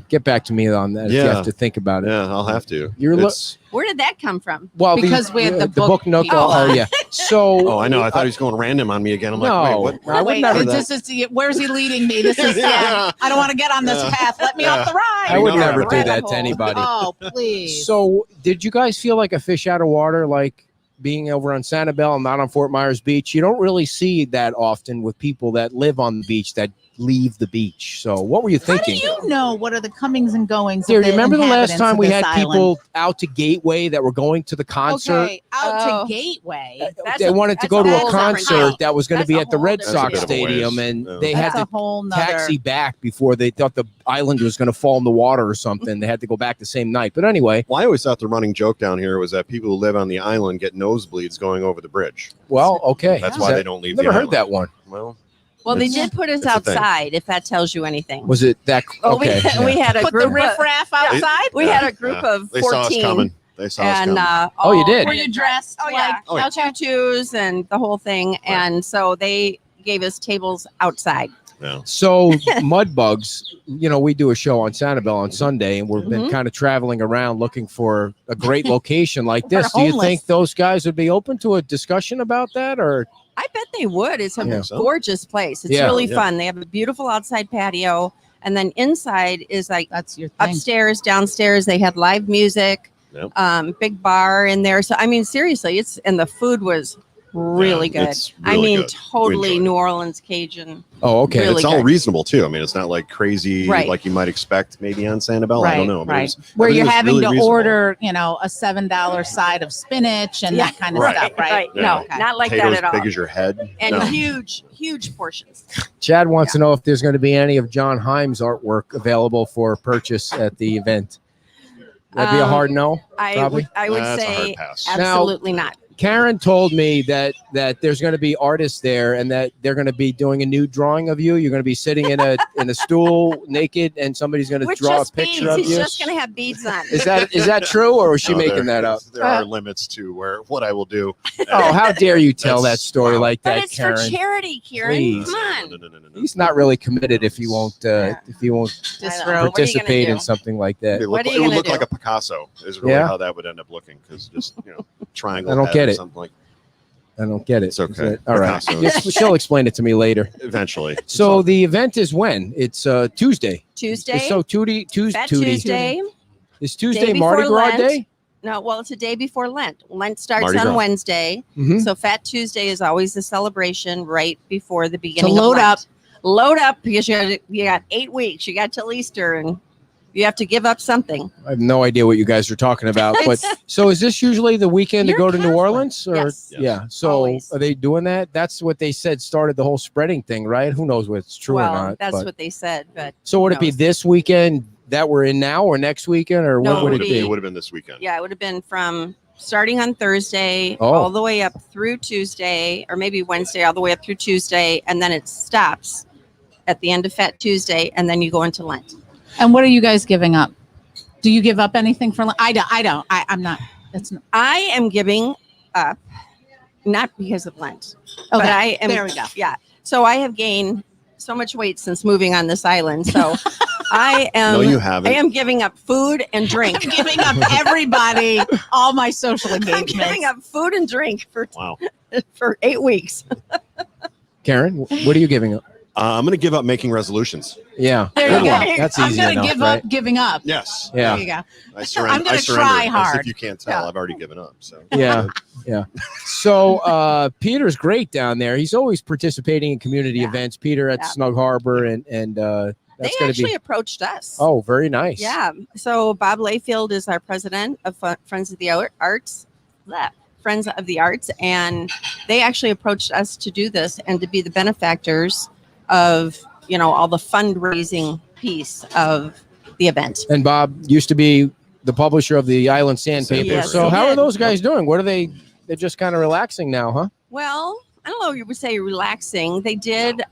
Get back to me on that if you Yeah. have to think about it. Yeah, I'll have to. You're Where did that come from? Well, Because we had the Book Nook. here. Oh, yeah. So. Oh, I know. I thought he was going random on me again. I'm No. like, wait, what? I would never. Where's he leading me? This is Yeah. I don't want to get on this Yeah. path. Let me off the ride. I would No, never no, do no. that to anybody. Oh, please. So, did you guys feel like a fish out of water, like being over on Sanibel and not on Fort Myers Beach? You don't really see that often with people that live on the beach that leave the beach. So, what were you thinking? How do you know what are the comings and goings? Dear, of the remember the last inhabitants time of we this had island? people out to Gateway that were going to the concert? Okay, out Oh. to Gateway. They wanted to go to a concert that was going to that's be a at the whole Red different Sox deal. That's a bit of a Stadium, ways. and Yeah. they That's had a to whole nother. taxi back before they thought the island was going to fall in the water or something. They had to go back the same night. But anyway, Well, I always thought the running joke down here was that people who live on the island get nosebleeds going over the bridge. well, okay. That's Is why that- they don't leave Never the heard island. that one. Well, They It's- did put us it's a thing. outside, if that tells you anything. Was it that? Oh, Okay. yeah. we had a Put group the of, riffraff outside. we had a group of they saw us 14. coming. They saw us And coming. Oh, you did? Were you dressed Oh, yeah. like tutus and the whole thing. And so they gave us tables outside. Yeah. So mud bugs, we do a show on Sanibel on Sunday, and we've been Mhm. kind of traveling around looking for a great location like this. Do We're you homeless. think those guys would be open to a discussion about that, or? I bet they would. It's a Yeah. gorgeous place. It's Yeah. really Yeah. fun. They have a beautiful outside patio. And then inside is like That's your thing. upstairs, downstairs. They had live music, Yep. big bar in there. So, I mean, seriously, and the food was really Yeah, good. it's I really mean, good. totally We enjoyed it. New Orleans Cajun. Oh, okay. Really It's all good. reasonable too. I mean, it's not like crazy Right. like you might expect maybe on Sanibel. I don't know. I mean, Right. it's- Where everything you're was having really to reasonable. order, a $7 side of spinach and that kind of Right. stuff, right? Yeah. No, Okay. not like Potatoes that at all. big as your head. And No. huge portions. Chad wants to know if there's going to be any of John Himes' artwork available for purchase at the event. That'd be a hard no. I Probably. would That's a hard say pass. absolutely not. Karen told me that there's going to be artists there, and that they're going to be doing a nude drawing of you. You're going to be sitting in a stool naked, and somebody's going to With draw a just picture beads. of He's you. just going to have beads on. Is that true, or is she No, making that up? There are limits to what I will do. Oh, how dare you tell that That's- story wow. like But that, it's Karen? for charity, Karen. Please. Come on. No. He's not really committed if he won't Yeah. Just I know. for What are you participate gonna in do? something like that. It What are you would gonna look do? like a Picasso is really Yeah? how that would end up looking, because just triangle. I don't head get or it. Something like I don't get it. It's okay. All right. Picasso. Yes, she'll explain it to me later. eventually. So the event is when? It's Tuesday. Tuesday. So Tootie. Fat Tuesday. Is Tuesday Day Mardi before Gras Lent. Day? No, well, it's a day before Lent. Lent starts Mardi on Gras. Wednesday. Mhm. So Fat Tuesday is always the celebration right before the To beginning load of up. Lent. Load up because you got 8 weeks. You got till Easter and you have to give up something. I have no idea what you guys are talking about. But so is this usually the weekend to You're go to New Catholic. Orleans? Or Yes. yeah. So Always. are they doing that? That's what they said started the whole spreading thing, right? Who knows what's true well, or not? that's but- what they said. But So would who it be knows? this weekend that we're in now, or next weekend, or No, what would it it'd be? It would have been this weekend. yeah, it would have been from starting on Thursday Oh. all the way up through Tuesday, or maybe Wednesday all the way up through Tuesday, and then it stops at the end of Fat Tuesday, and then you go into Lent. And what are you guys giving up? Do you give up anything for Lent? I don't. I'm not. That's not. I am giving up, not because of Lent, but Okay, I am. there we go. Yeah. So I have gained so much weight since moving on this island. So I am. No, you I haven't. am giving up food and drink. I'm giving up everybody, all my social I'm engagements. giving up food and drink Wow. for 8 weeks. Karen, what are you giving up? I'm going to give up making resolutions. Yeah. There you Good go. one. That's I'm easy gonna enough, give right? up giving up. Yes. Yeah. There you go. I surrender. I'm gonna I surrender. try As hard. if you can't tell, Yeah. I've already given up. So Yeah. Yeah. So Peter's great down there. He's always participating in community events. Peter at Snug Harbor and that's They going to actually be. approached us. Oh, very nice. Yeah. So Bob Layfield is our president of Friends of the Arts. Friends of the Arts, and they actually approached us to do this and to be the benefactors of all the fundraising piece of the event. And Bob used to be the publisher of the Island Sandpaper. Yes, So he how are did. those guys doing? What are they? They're just kind of relaxing now, huh? Well, I don't know if you would say relaxing. They did.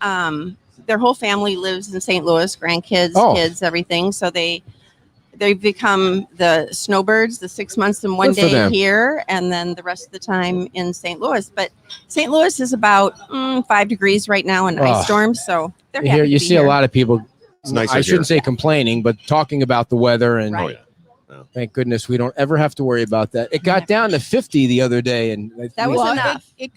Their whole family lives in St. Louis, grandkids, kids, everything. So they've become the snowbirds, the 6 months and one Good for day them. here, and then the rest of the time in St. Louis. But St. Louis is about 5 degrees right now in ice storms, so they're happy Here to you be see here. a lot of people. it's nice. I shouldn't say complaining, but talking about the weather and. Right. Thank goodness we don't ever have to worry about that. It got down to 50 the other day, and That was Well, enough. It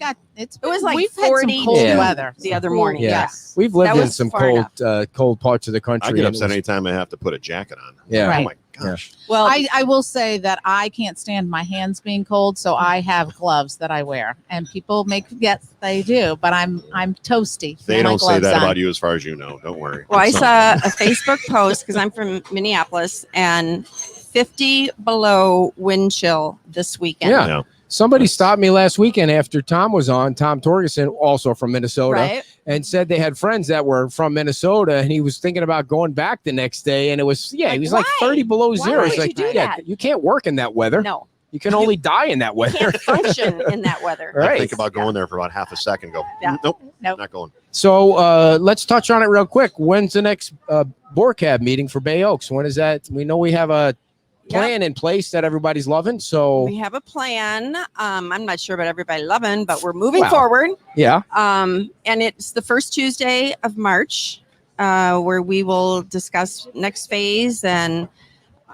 was like we've 40 had some cold Yeah. weather the other morning. Yeah. Yes. we've lived That in was some far cold parts of the country. I get and it upset was- anytime I have to put a jacket on. Yeah. Right. Oh my gosh. Well, I will say that I can't stand my hands being cold, so I have gloves that I wear. And people may forget they do, but I'm toasty. They when my don't say gloves that on. about you as far as you know. Don't worry. Well, I It's saw a Facebook post because I'm from Minneapolis, and 50 below wind chill this weekend. Yeah. Yeah. Somebody stopped me last weekend after Tom was on, Tom Torgerson, also from Minnesota, Right. and said they had friends that were from Minnesota, and he was thinking about going back the next day, and it was, he was like why? 30 below Why zero. would It's you like, do that? you can't work in that weather. No, You can only die in that you weather. can't function in that weather. Right. I think about going there for about half a second. Go. Yeah. Nope. Nope. Not going. So let's touch on it real quick. When's the next board cab meeting for Bay Oaks? When is that? We know we have a plan in place that everybody's loving. So We have a plan. I'm not sure about everybody loving, but we're moving Wow. forward. yeah, And it's the first Tuesday of March, where we will discuss next phase. And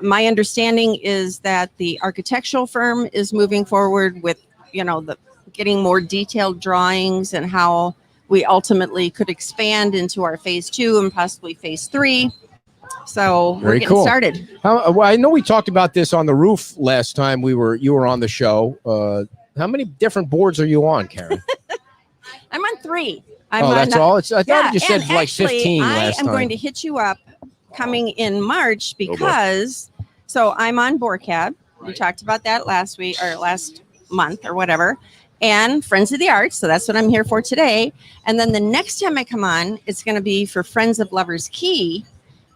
my understanding is that the architectural firm is moving forward with, the getting more detailed drawings and how we ultimately could expand into our phase 2 and possibly phase 3. So we're Very getting cool. started. well, I know we talked about this on the roof last time you were on the show. How many different boards are you on, Karen? I'm on 3. That's all. I thought you said and like actually, 15 last I am time. going to hit you up coming in March because so I'm on BORCAB. We talked about that last week or last month or whatever. And Friends of the Arts. So that's what I'm here for today. And then the next time I come on, it's going to be for Friends of Lovers Key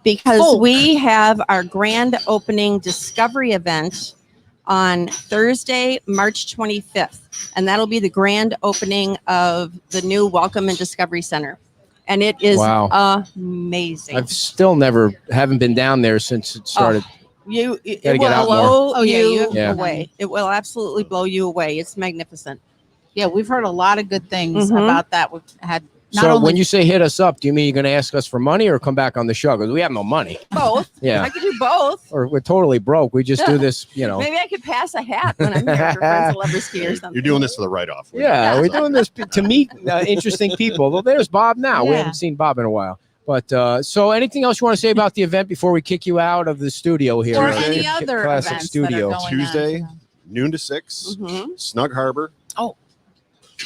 because we have our grand opening discovery event on Thursday, March 25th. And that'll be the grand opening of the new Welcome and Discovery Center. And it is amazing. I've still haven't been down there since it started. It Gotta will get out blow more. you Yeah. away. It will absolutely blow you away. It's magnificent. Yeah, we've heard a lot of good things Mhm. about that. We've had not So only when you say hit us up, do you mean you're going to ask us for money or come back on the show? Because we have no money. Both. Yeah. I could do both. Or we're totally broke. We just do this, Maybe I could pass a hat when I'm here for Friends of Lovers Key or something. You're doing this for the write-off. Yeah, we're doing this to meet interesting people. Well, there's Bob now. We Yeah. haven't seen Bob in a while. But so anything else you want to say about the event before we kick you out of the studio here? or at any the other Classic events Studio. that are going Tuesday, on. noon to 6, Mhm. Snug Harbor. Oh.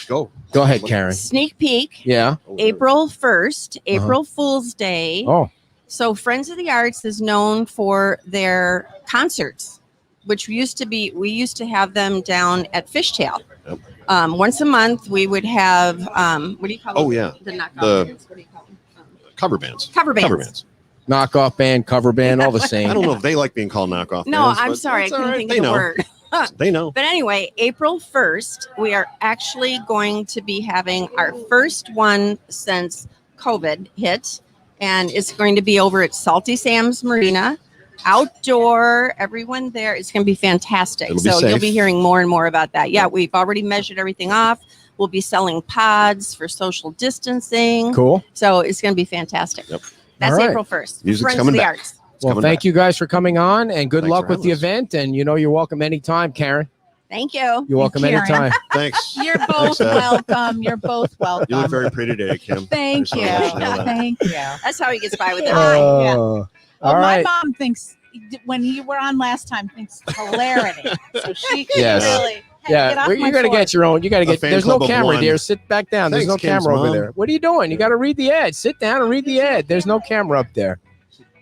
Go. Go ahead, Karen. Sneak peek, Yeah. April 1st, April Fool's Day. Oh, So Friends of the Arts is known for their concerts, which we used to have them down at Fishtail. Yep. Once a month, we would have, what do you call Oh, them? yeah. The knockoff The- bands. What do you call them? Cover bands. Cover bands. Cover bands. knockoff band, cover band, all the same. I don't know if they like being called knockoff No, bands. I'm but sorry. I that's all couldn't right. think They of the know. word. They know. But anyway, April 1st, we are actually going to be having our first one since COVID hit. And it's going to be over at Salty Sam's Marina. Outdoor, everyone there. It's going to be fantastic. It'll be So you'll safe. be hearing more and more about that. Yeah, we've already measured everything off. We'll be selling pods for social distancing. Cool. So it's going to be fantastic. Yep. That's All right. April 1st. Music's Friends coming of the back. Arts. Well, coming thank back. you guys for coming on and good Thanks luck for with the having us. event. And you're welcome anytime, Karen. Thank you. You're welcome Karen. anytime. Thanks. You're both welcome. You're both welcome. You look very pretty today, Kim. Thank you. I just wanna let you know that. Thank you. That's how he gets by with it. Oh, all My right. mom thinks when you were on last time thinks hilarity, so she can Yes. really. Hey, get Yeah, off well, my you got to floor. get your own. You got to A get. fan There's no club of camera, one. dear. Sit back down. There's Thanks, no Kim's camera over mom. there. What are you doing? You got to read the ad. Sit down and read the ad. There's no camera up there.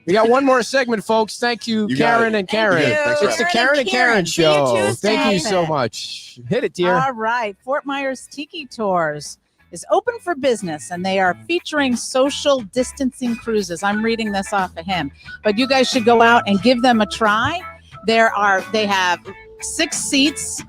We got one more segment, folks. Thank you, You got Karen it. and Karen. You did. Thanks for It's the having Karen and Karen See you show. Tuesday. Thank you so much. Hit it, dear. All right. Fort Myers Tiki Tours is open for business, and they are featuring social distancing cruises. I'm reading this off of him, but you guys should go out and give them a try. They have 6 seats.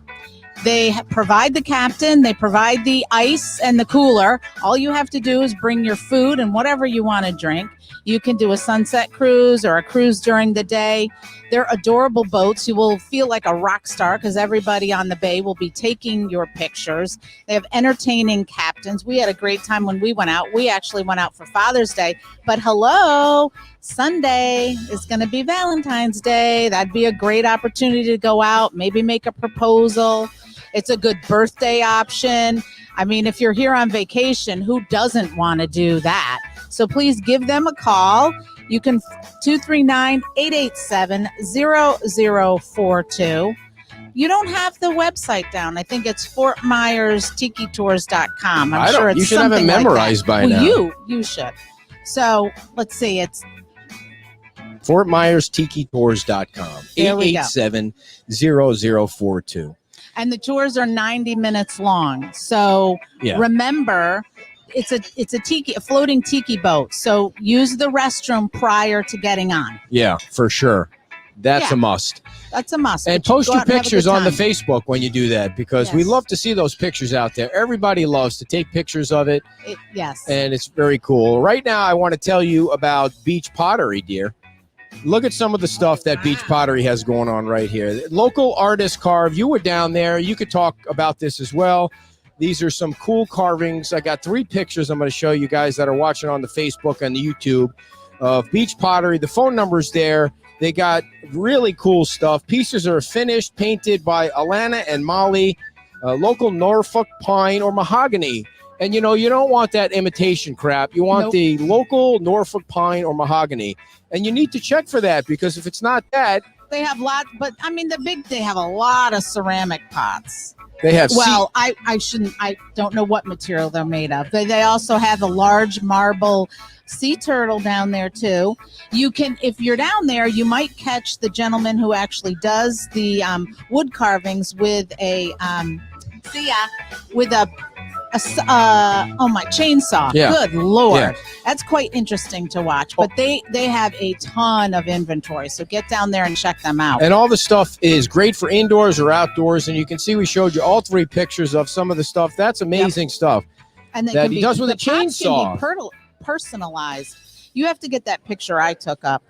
They provide the captain. They provide the ice and the cooler. All you have to do is bring your food and whatever you want to drink. You can do a sunset cruise or a cruise during the day. They're adorable boats. You will feel like a rock star because everybody on the bay will be taking your pictures. They have entertaining captains. We had a great time when we went out. We actually went out for Father's Day. But hello, Sunday is going to be Valentine's Day. That'd be a great opportunity to go out, maybe make a proposal. It's a good birthday option. I mean, if you're here on vacation, who doesn't want to do that? So please give them a call. You can 239-887-0042. You don't have the website down. I think it's FortMyersTikiTours.com. I'm sure it's You should have it something like memorized that. by Well, now. You should. So let's see. It's FortMyersTikiTours.com. There we go. 887-0042. and the tours are 90 minutes long. So Yeah. remember, it's a floating tiki boat. So use the restroom prior to getting on. Yeah, for sure. That's Yeah. a must. That's a must. And But you post go your out and have a pictures good on the time. Facebook when you do that, because we Yes. love to see those pictures out there. Everybody loves to take pictures of it, Yes. and it's very cool. Right now, I want to tell you about Beach Pottery, dear. Look at some of the stuff that Beach Pottery has going on right here. Local artists carve. You were down there. You could talk about this as well. These are some cool carvings. I got 3 pictures I'm going to show you guys that are watching on the Facebook and the YouTube of Beach Pottery. The phone number's there. They got really cool stuff. Pieces are finished, painted by Alana and Molly, local Norfolk pine or mahogany. And, you know, you don't want that imitation crap. You want Nope. the local Norfolk pine or mahogany. And you need to check for that, because if it's not that, They have lots, but I mean, they have a lot of ceramic pots. they have Well, I don't know what material they're made of. They also have a large marble sea turtle down there too. You can, if you're down there, you might catch the gentleman who actually does the wood carvings with a chainsaw. Yeah. Good Lord. Yeah. That's quite interesting to watch. But they have a ton of inventory. So get down there and check them out. And all the stuff is great for indoors or outdoors. And you can see we showed you all 3 pictures of some of the stuff. That's amazing stuff. And they that can he be, does with the a pots can chainsaw. be personalized. You have to get that picture I took up.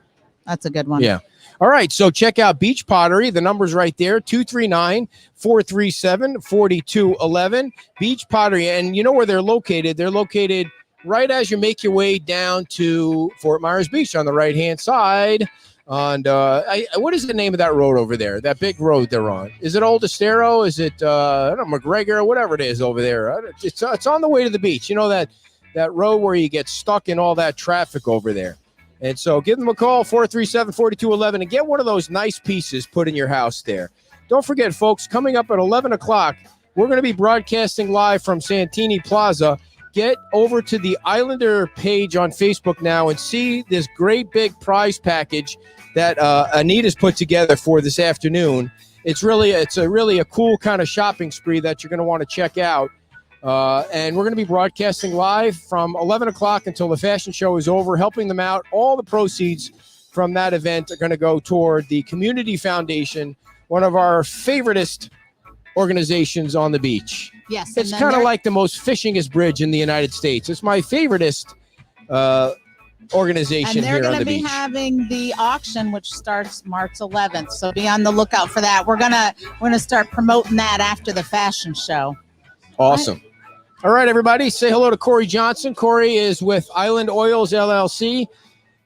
That's a good one. Yeah. All right. So check out Beach Pottery. The number's right there, 239-437-4211. Beach Pottery. And you know where they're located? They're located right as you make your way down to Fort Myers Beach on the right-hand side. And what is the name of that road over there? That big road they're on? Is it Old Estero? Is it I don't know, McGregor? Whatever it is over there. It's on the way to the beach. You know that road where you get stuck in all that traffic over there. And so give them a call, 437-4211, and get one of those nice pieces put in your house there. Don't forget, folks, coming up at 11 o'clock, we're going to be broadcasting live from Santini Plaza. Get over to the Islander page on Facebook now and see this great big prize package that Anita's put together for this afternoon. It's really a cool kind of shopping spree that you're going to want to check out. And we're going to be broadcasting live from 11 o'clock until the fashion show is over, helping them out. All the proceeds from that event are going to go toward the Community Foundation, one of our favoriteest organizations on the beach. Yes. It's kind of like the most fishingest bridge in the United States. It's my favoriteest organization and they're here on going the to be beach. having the auction, which starts March 11th. So be on the lookout for that. We're gonna start promoting that after the fashion show. Awesome. All right, everybody, say hello to Cory Johnson. Cory is with Island Oils LLC.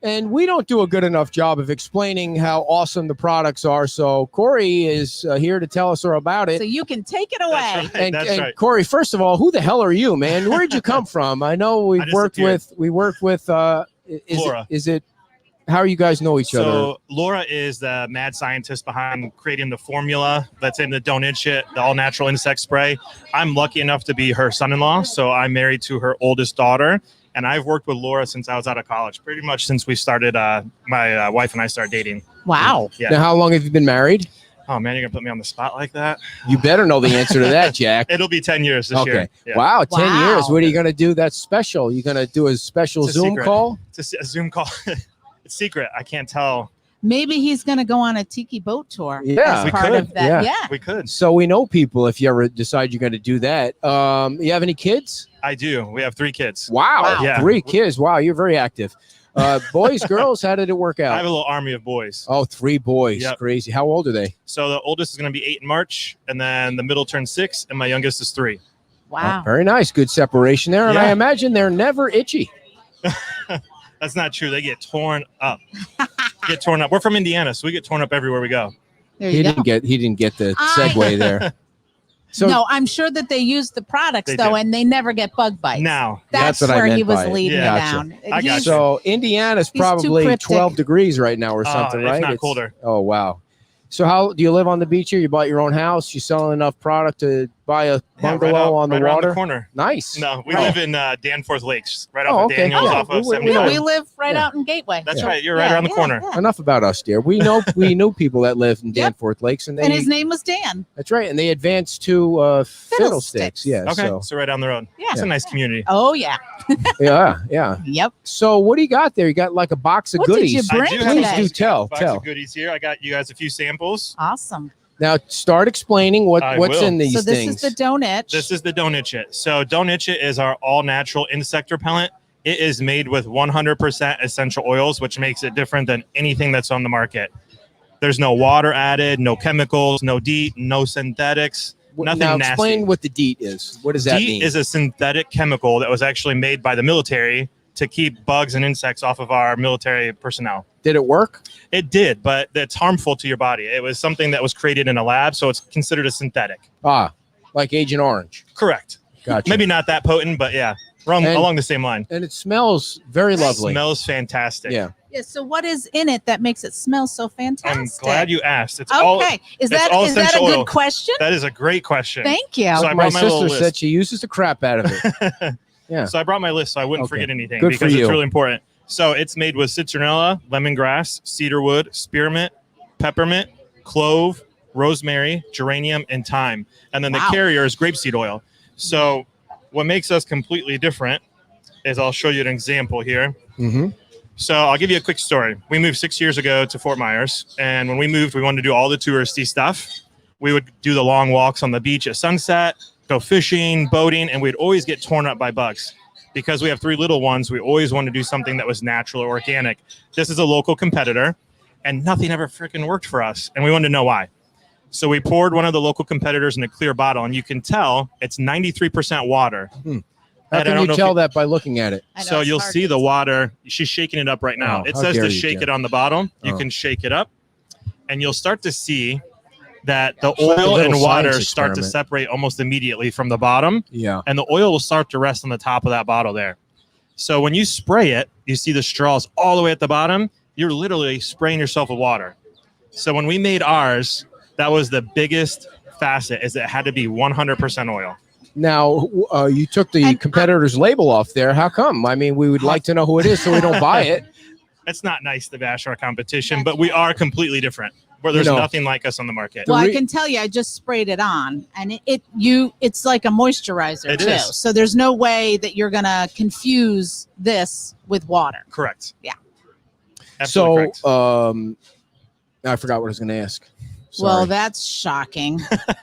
And we don't do a good enough job of explaining how awesome the products are. So Cory is here to tell us all about it. So you can take it away. And Cory, first of all, who the hell are you, man? Where'd you come from? I know we work with Laura. Is it how you guys know each other? So Laura is the mad scientist behind creating the formula that's in the Don't Itch It, the all natural insect spray. I'm lucky enough to be her son-in-law. So I'm married to her oldest daughter. And I've worked with Laura since I was out of college, pretty much since we started, my wife and I started dating. Wow. Yeah. Now, how long have you been married? Oh, man, you're going to put me on the spot like that? You better know the answer to that, Jack. It'll be 10 years this year. Yeah. Wow, 10 years. What are you going to do that's special? You going to do a special Zoom call? It's a Zoom call. It's secret. I can't tell. Maybe he's going to go on a tiki boat tour. Yeah, as part of that. Yeah, we could. So we know people if you ever decide you're going to do that. You have any kids? I do. We have 3 kids. Wow. Yeah. 3 kids. Wow, you're very active. Boys, girls, how did it work out? I have a little army of boys. Oh, 3 boys. Yep. Crazy. How old are they? So the oldest is going to be 8 in March, and then the middle turns 6, and my youngest is 3. Wow. Oh, very nice. Good separation there. And I imagine they're never itchy. That's not true. They get torn up. We're from Indiana, so we get torn up everywhere we go. He didn't get the segue there. So no, I'm sure that they use the products though, and they never get bug bites. No, that's what where I meant he was by it. leading Yeah. it Gotcha. down. I got So Indiana's probably 12 degrees right now or something, right? It's not colder. Oh, wow. So how do you live on the beach here? You bought your own house? You selling enough product to buy a bungalow on the right water? Around the corner. Nice. No, we live in Danforth Lakes, right off of okay. Daniels, off of 75. We live right out in Gateway. That's right. You're right around the corner. Enough about us, dear. We know people that live in Danforth Lakes, and and his name was Dan. That's right, and they advanced to Fiddlesticks. Yeah. Okay. So right down the road. Yeah. It's a nice community. Oh yeah. Yeah. Yep. So what do you got there? You got like a box of What did goodies. you bring Please do tell. Box of goodies here. I got you guys a few samples. Awesome. Now start explaining what's will. in these So this things. is the Don't Itch. This is the Don't Itch It. So Don't Itch It is our all-natural insect repellent. It is made with 100% essential oils, which makes it different than anything that's on the market. There's no water added, no chemicals, no DEET, no synthetics, nothing now nasty. explain what the DEET is. What does that mean? DEET is a synthetic chemical that was actually made by the military to keep bugs and insects off of our military personnel. Did it work? It did, but it's harmful to your body. It was something that was created in a lab, so it's considered a synthetic. Like Agent Orange. Correct. Gotcha. Maybe not that potent, but yeah, along the same line. And it smells very lovely. It smells fantastic. Yeah. Yeah, so what is in it that makes it smell so fantastic? I'm glad you asked. It's okay. all Is that all a essential good oil. question? That is a great question. Thank you. So I My brought my little sister list. said she uses the crap out of it. Yeah. So I brought my list so I wouldn't Okay. forget anything Good for because it's you. really important. So it's made with citronella, lemongrass, cedarwood, spearmint, peppermint, clove, rosemary, geranium, and thyme. And then the carrier is grapeseed oil. So what makes us completely different is I'll show you an example here. Mm-hmm. So I'll give you a quick story. We moved 6 years ago to Fort Myers. And when we moved, we wanted to do all the touristy stuff. We would do the long walks on the beach at sunset, go fishing, boating, and we'd always get torn up by bugs. Because we have 3 little ones, we always wanted to do something that was natural or organic. This is a local competitor, and nothing ever freaking worked for us. And we wanted to know why. So we poured one of the local competitors in a clear bottle, and you can tell it's 93% water. How can you tell that by looking at it? So you'll see the water. She's shaking it up right now. Oh, It how says dare to you, shake Jeff. it on the bottom. You Oh. can shake it up, and you'll start to see that the It's like a oil little and water science start to experiment. separate almost immediately from the bottom. Yeah. And the oil will start to rest on the top of that bottle there. So when you spray it, you see the straws all the way at the bottom. You're literally spraying yourself with water. So when we made ours, that was the biggest facet, is it had to be 100% oil. Now, you took the competitor's label off there. How come? I mean, we would like to know who it is so we don't buy it. It's not nice to bash our competition, but we are completely different. Where there's nothing like us on the market. Well, I can tell you, I just sprayed it on, and it's like a moisturizer It too. is. So there's no way that you're gonna confuse this with water. Correct. Yeah. Absolutely correct. I forgot what I was going to ask. Well, Sorry. that's shocking.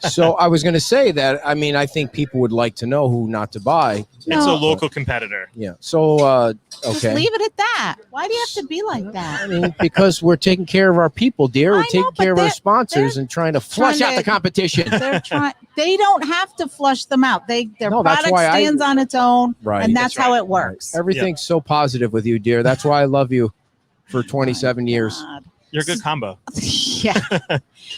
So I was going to say that, I mean, I think people would like to know who not to buy. It's a local competitor. Yeah. So, Just okay. leave it at that. Why do you have to be like that? I mean, because we're taking care of our people, dear. We're I know, taking but care of our they're- sponsors and trying to flush trying out the to- competition. They're trying. They don't have to flush them out. Their No, that's product why I- stands on its own, Right. and that's how it works. Everything's so positive with you, dear. That's why I love you. for 27 years. God. You're a good combo. Yeah.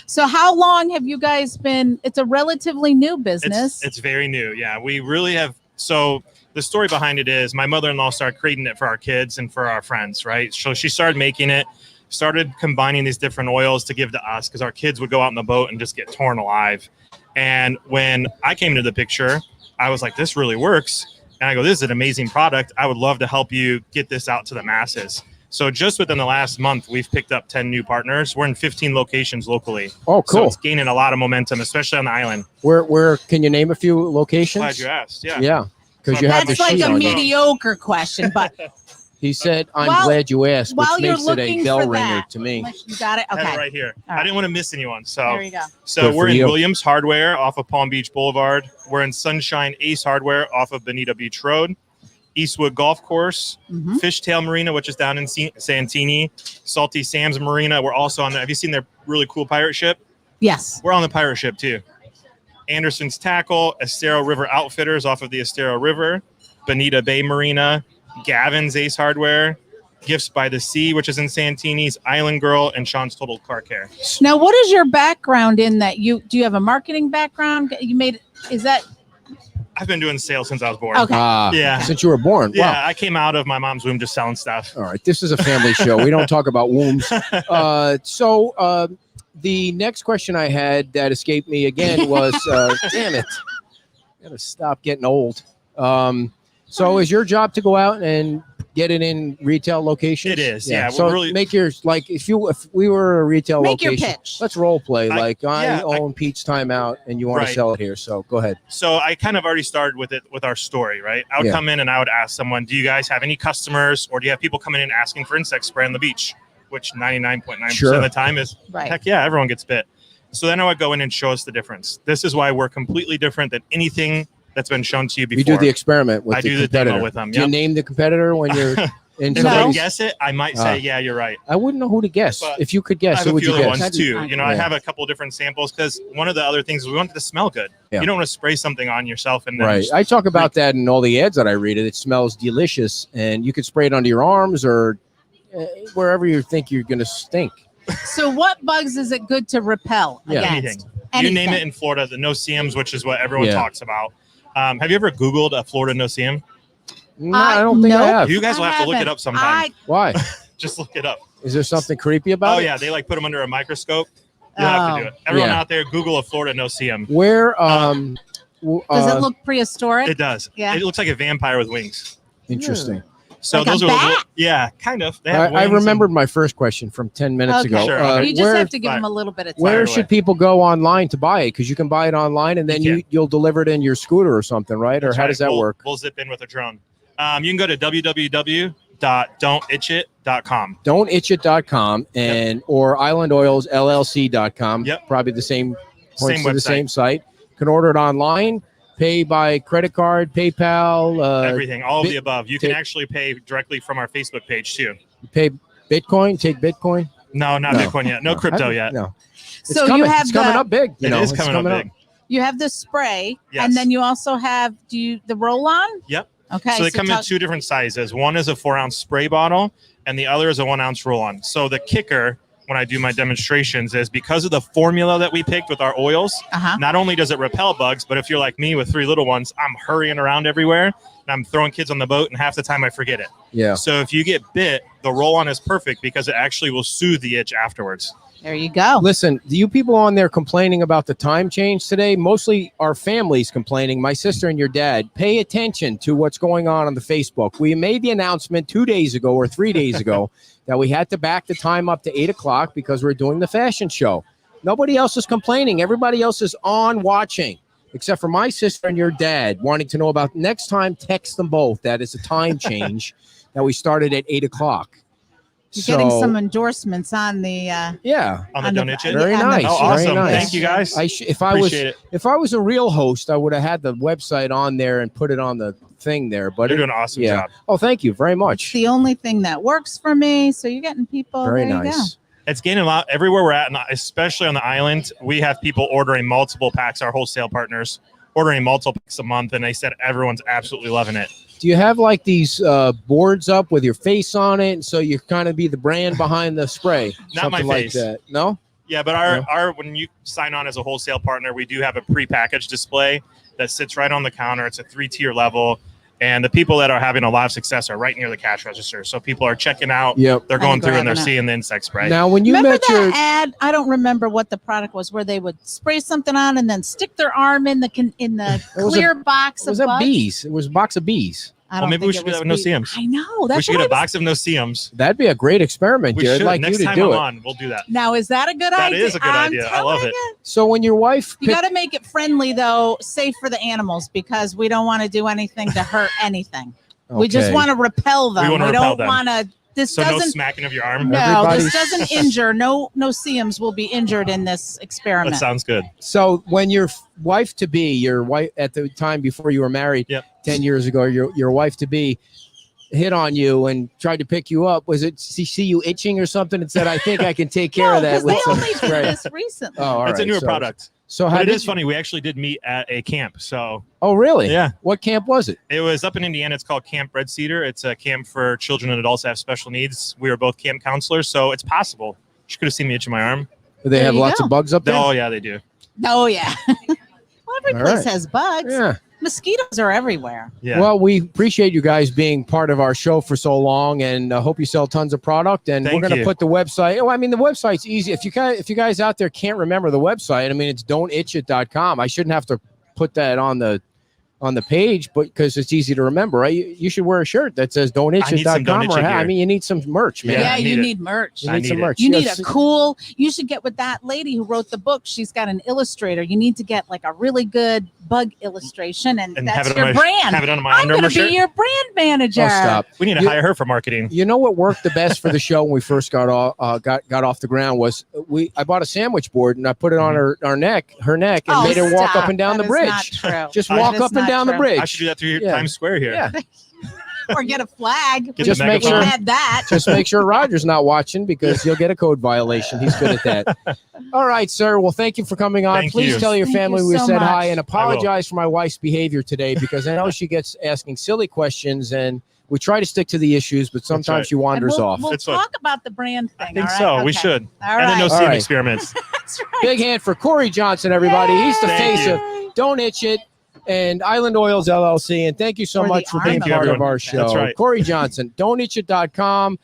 So how long have you guys been? It's a relatively new business. It's very new. Yeah, we really have. So the story behind it is my mother-in-law started creating it for our kids and for our friends, right? So she started making it, started combining these different oils to give to us because our kids would go out in the boat and just get torn alive. And when I came into the picture, I was like, this really works. And I go, this is an amazing product. I would love to help you get this out to the masses. So just within the last month, we've picked up 10 new partners. We're in 15 locations locally. Oh, cool. So it's gaining a lot of momentum, especially on the island. Where can you name a few locations? Glad you asked. Yeah. Yeah. Because you have the That's like sheet a on you. mediocre question, but He said, I'm While- glad you asked, which while you're makes it a looking bell for ringer that, to me. you got it. I have Okay. it right here. All I right. didn't want to miss anyone. So There you go. So Good we're for in you. Williams Hardware off of Palm Beach Boulevard. We're in Sunshine Ace Hardware off of Bonita Beach Road. Eastwood Golf Course, Mhm. Fishtail Marina, which is down in Santini, Salty Sam's Marina. We're also on there. Have you seen their really cool pirate ship? Yes. We're on the pirate ship too. Anderson's Tackle, Estero River Outfitters off of the Estero River, Bonita Bay Marina, Gavin's Ace Hardware, Gifts by the Sea, which is in Santini's, Island Girl, and Sean's Total Car Care. Now, what is your background in that? Do you have a marketing background? Is that I've been doing sales since I was born. Okay. Yeah. Since you were born. Yeah, Wow. I came out of my mom's womb just selling stuff. All right. This is a family show. We don't talk about wombs. So the next question I had that escaped me again was, damn it. Gotta stop getting old. So is your job to go out and get it in retail locations? It is, yeah. So We're really- make yours like if we were a retail Make your location, pitch. let's role play. I yeah, own Pete's Time Out and you want to Right. sell it here. So go ahead. So I kind of already started with it with our story, right? I would Yeah. come in and I would ask someone, do you guys have any customers or do you have people coming in asking for insect spray on the beach? Which 99.9% Sure. of the time is, Right. heck yeah, everyone gets bit. So then I would go in and show us the difference. This is why we're completely different than anything that's been shown to you before. You do the experiment with I the do the competitor. demo with them, Do you yep. name the competitor when you're in If they somebody's- guess it, I might say, yeah, you're right. I wouldn't know who to guess. But If you could I guess, have who a would few you other guess? ones too. You know, I Yeah. have a couple different samples because one of the other things is we want it to smell good. Yeah. You don't want to spray something on yourself and then Right. just- I talk about that in all the ads that I read. It smells delicious, and you could spray it under your arms or wherever you think you're going to stink. so? What bugs is it good to repel Yeah. against? anything. You name it Anything. in Florida, the no-see-ums, which is what everyone Yeah. talks about. Have you ever Googled a Florida no-see-um? No, I don't think I nope. have. You guys will I have to look it haven't. up sometime. Why? Just look it up. Is there something creepy about Oh it? yeah, they like put them under a microscope. You'll have to do it. Everyone Yeah. out there, Google a Florida no-see-um. Where? Does it look prehistoric? It does. Yeah. It looks like a vampire with wings. interesting? So Like a those are bat? yeah, kind of. They have I wings remembered and- my first question from 10 minutes Okay. ago. Sure. You just where have to give fine. them a little bit of time. where Fire should away. people go online to buy it? Because you can buy it online, and then You can. you'll deliver it in your scooter or something, right? Or That's how right. does that We'll- work? We'll zip in with a drone. You can go to www.don'titchit.com. Don'titchit.com and or islandoilsllc.com. Yep. Probably the same points Same to the website. same site. You can order it online, pay by credit card, PayPal, Everything, all of Bit- the above. You can take- actually pay directly from our Facebook page too. pay Bitcoin, take Bitcoin. No, not No. Bitcoin yet. No crypto yet. No. It's So coming. you have it's coming the- up big. You It know, is it's coming up big. You have the spray, Yes. and then you also have the roll-on. Yep. Okay. So they come in talk- 2 different sizes. One is a 4-ounce spray bottle, and the other is a 1-ounce roll-on. So the kicker when I do my demonstrations is because of the formula that we picked with our oils, Uh-huh. not only does it repel bugs, but if you're like me with 3 little ones, I'm hurrying around everywhere and I'm throwing kids on the boat, and half the time I forget it. Yeah. So if you get bit, the roll-on is perfect because it actually will soothe the itch afterwards. There you go. Listen, you people on there complaining about the time change today, mostly our families complaining, my sister and your dad, pay attention to what's going on the Facebook. We made the announcement 2 days ago or 3 days ago that we had to back the time up to 8 o'clock because we're doing the fashion show. Nobody else is complaining. Everybody else is on watching, except for my sister and your dad wanting to know about next time. Text them both. That is a time change that we started at 8 o'clock. You're getting some endorsements on the yeah. On the Don't Itch It? Very on the- nice. Oh, awesome. Very nice. Thank you, guys. If I was Appreciate it. if I was a real host, I would have had the website on there and put it on the thing there. But You're doing an awesome yeah. job. Oh, thank you very It's much. the only thing that works for me. So you're getting people. Very there you go. nice. It's gaining a lot everywhere we're at, and especially on the island. We have people ordering multiple packs, our wholesale partners ordering multiple packs a month, and they said everyone's absolutely loving it. Do you have like these boards up with your face on it, and so you kind of be the brand behind the spray? Not my Something like face. that. No. Yeah, but our when you sign on as a wholesale partner, we do have a prepackaged display that sits right on the counter. It's a 3-tier level. And the people that are having a lot of success are right near the cash register. So people are checking out. Yep. They're going through and they're seeing the insect spray. Now, when you remember met that your ad? I don't remember what the product was, where they would spray something on and then stick their arm in the clear box it was of a bugs. bees. It was a box of bees. I Well, don't maybe we think should it do that was with bees. no-see-ums. I know. That's We should what get a I was- box of no-see-ums. That'd be a great experiment, We dear. I'd should. like Next you to time do I'm it. on, we'll do that. Now, is that a good That idea? is a good I'm idea. I love telling it. you. So when your wife You got to make it friendly, though, safe for the animals, because we don't want to do anything to hurt anything. We just Okay. want to repel them. We wanna repel don't them. want to. This So no doesn't. smacking of your arm. No, Everybody's- this doesn't injure. No CMs will be injured in this experiment. That sounds good. So when your wife to be, your wife at the time before you were married, Yep. 10 years ago, your wife to be hit on you and tried to pick you up. Was it see you itching or something and said, I think I can take care No, of that because with they some only did spray? this recently. Oh, all It's right. a newer So- product. So how But it did is funny. We actually did meet at a camp. So Oh, really? yeah, What camp was it? it was up in Indiana. It's called Camp Red Cedar. It's a camp for children and adults that have special needs. We were both camp counselors, so it's possible. She could have seen me itching my arm. Do they There have you lots go. of bugs up there? Oh yeah, they do. Oh yeah. Well, every All place right. has bugs. Yeah. Mosquitoes are everywhere. Yeah. Well, we appreciate you guys being part of our show for so long, and hope you sell tons of product. And Thank we're going to you. put the website. Oh, I mean, the website's easy. If you guys out there can't remember the website, I mean, it's don'titchit.com. I shouldn't have to put that on the page, but because it's easy to remember, right? You should wear a shirt that says I need some don'titchit.com. Don't Itch It I gear. mean, you need some merch, man. Yeah, I you need it. need merch. You I need some need it. merch. You need Yes. a cool. You should get with that lady who wrote the book. She's got an illustrator. You need to get like a really good bug illustration, and And that's have it your on my brand. have it on my I'm Under going Armour to shirt. be your brand manager. Oh, stop. We need to You- hire her for marketing. You know what worked the best for the show when we first got off the ground was I bought a sandwich board and I put it on her neck, and made her walk up and down the That is bridge. not true. Just That walk is up and not down the true. bridge. I should do that through Yeah. Times Square here. Yeah. Or get a flag. Get Just the make We sure- megaphone. had that. Just make sure Roger's not watching because you'll get a code violation. He's good at that. All right, sir. Well, thank you for coming on. Thank Please you. tell your Thank family you we so said much. hi and I apologize for my wife's behavior today because I know she gets asking silly questions and we try to stick to the issues, but sometimes right. she wanders And we'll, off. We'll That's what- talk about the brand thing. I think all right? so. We Okay. should. All And then right. no All CM right. experiments. That's right. Big hand for Cory Johnson, everybody. He's the Thank face you. of Don't Itch It and Island Oils LLC. And thank you so For the much for being Thank you, part of everyone. our show. That's right. Cory Johnson, don'titchit.com,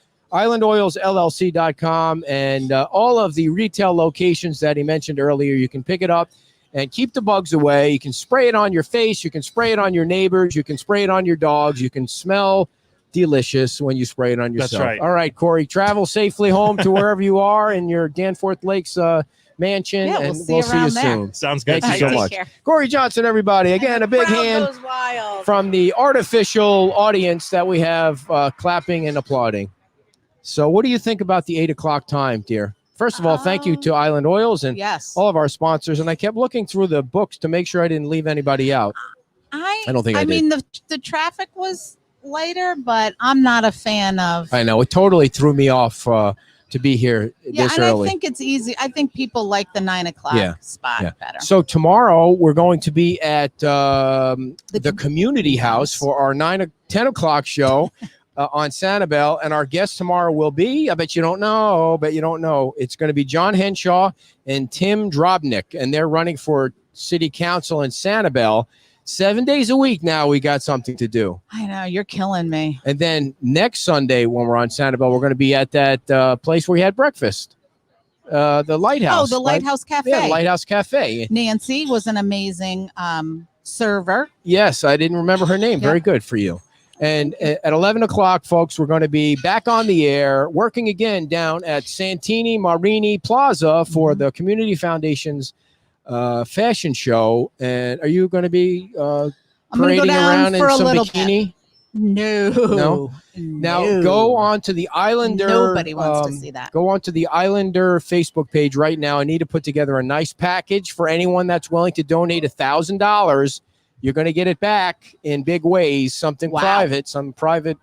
islandoilsllc.com, and all of the retail locations that he mentioned earlier. You can pick it up and keep the bugs away. You can spray it on your face. You can spray it on your neighbors. You can spray it on your dogs. You can smell delicious when you spray it on That's yourself. right. All right, Cory, travel safely home to wherever you are in your Danforth Lakes mansion, Yeah, we'll and see we'll you see you around there. soon. Sounds good. Thank you so guys. much. Take care. Cory Johnson, everybody. Again, a big Crowd hand goes wild. from the artificial audience that we have clapping and applauding. So what do you think about the 8 o'clock time, dear? First of all, thank you to Island Oils and Yes. all of our sponsors. And I kept looking through the books to make sure I didn't leave anybody out. I don't think I did. mean, the traffic was lighter, but I'm not a fan of. I know. It totally threw me off to be here Yeah, this and early. I think it's easy. I think people like the 9 o'clock Yeah, spot yeah. better. So tomorrow we're going to be at the The community house for our 10 o'clock show on Sanibel. And our guest tomorrow will be, I bet you don't know, it's going to be John Henshaw and Tim Drobnik. And they're running for city council in Sanibel. 7 days a week now, we got something to do. I know, you're killing me. And then next Sunday when we're on Sanibel, we're going to be at that place where we had breakfast. The Lighthouse. Oh, the Lighthouse Cafe. Yeah, the Lighthouse Cafe. Nancy was an amazing server. Yes, I didn't remember her name. Yeah. Very good for you. And at 11 o'clock, folks, we're going to be back on the air, working again down at Santini Marini Plaza for the Community Foundation's fashion show. And are you going to be I'm gonna parading go down around in for a some little bikini? bit. No. No? Now go on to the Islander. Nobody wants to see that. Go on to the Islander Facebook page right now. I need to put together a nice package for anyone that's willing to donate $1,000. You're going to get it back in big ways, something Wow. private, some private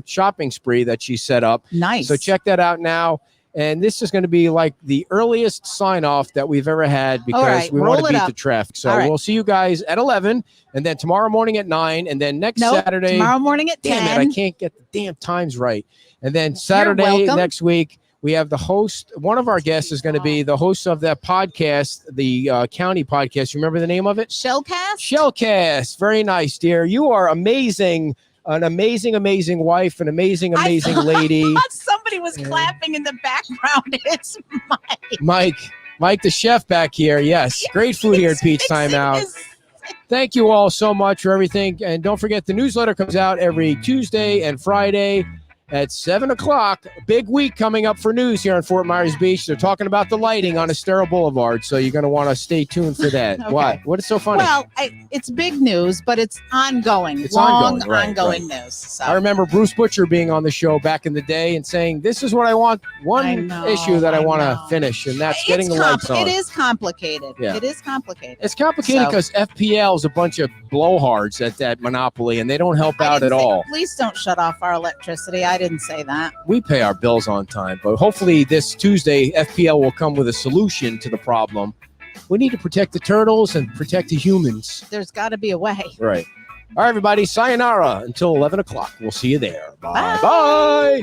shopping spree that she set up. Nice. So check that out now. And this is going to be like the earliest sign off that we've ever had because we want to beat the traffic. So we'll see you guys at 11 and then tomorrow morning at 9 and then next Saturday. Tomorrow morning at 10. Damn it, I can't get the damn times right. And then Saturday next week, we have the host. One of our guests is going to be the host of that podcast, the county podcast. You remember the name of it? Shellcast? Shellcast. Very nice, dear. You are amazing. An amazing wife, an amazing lady. I thought somebody was clapping in the background. It's Mike the chef back here. Yes, great food here at Peach Timeout. Thank you all so much for everything. And don't forget, the newsletter comes out every Tuesday and Friday at 7 o'clock. Big week coming up for news here in Fort Myers Beach. They're talking about the lighting on Estero Boulevard, so you're going to want to stay tuned for that. Okay. What is so funny? Well, it's big news, but it's ongoing. It's ongoing right. news. So. I remember Bruce Butcher being on the show back in the day and saying, this is what I want, issue that I want to finish, and that's getting the lights on. It is complicated. Yeah. It is complicated. It's complicated because FPL is a bunch of blowhards at that monopoly, and they don't help out at all. Please don't shut off our electricity. I didn't say that. We pay our bills on time, but hopefully this Tuesday, FPL will come with a solution to the problem. We need to protect the turtles and protect the humans. There's got to be a way. Right. All right, everybody. Sayonara until 11 o'clock. We'll see you there. Bye. Bye.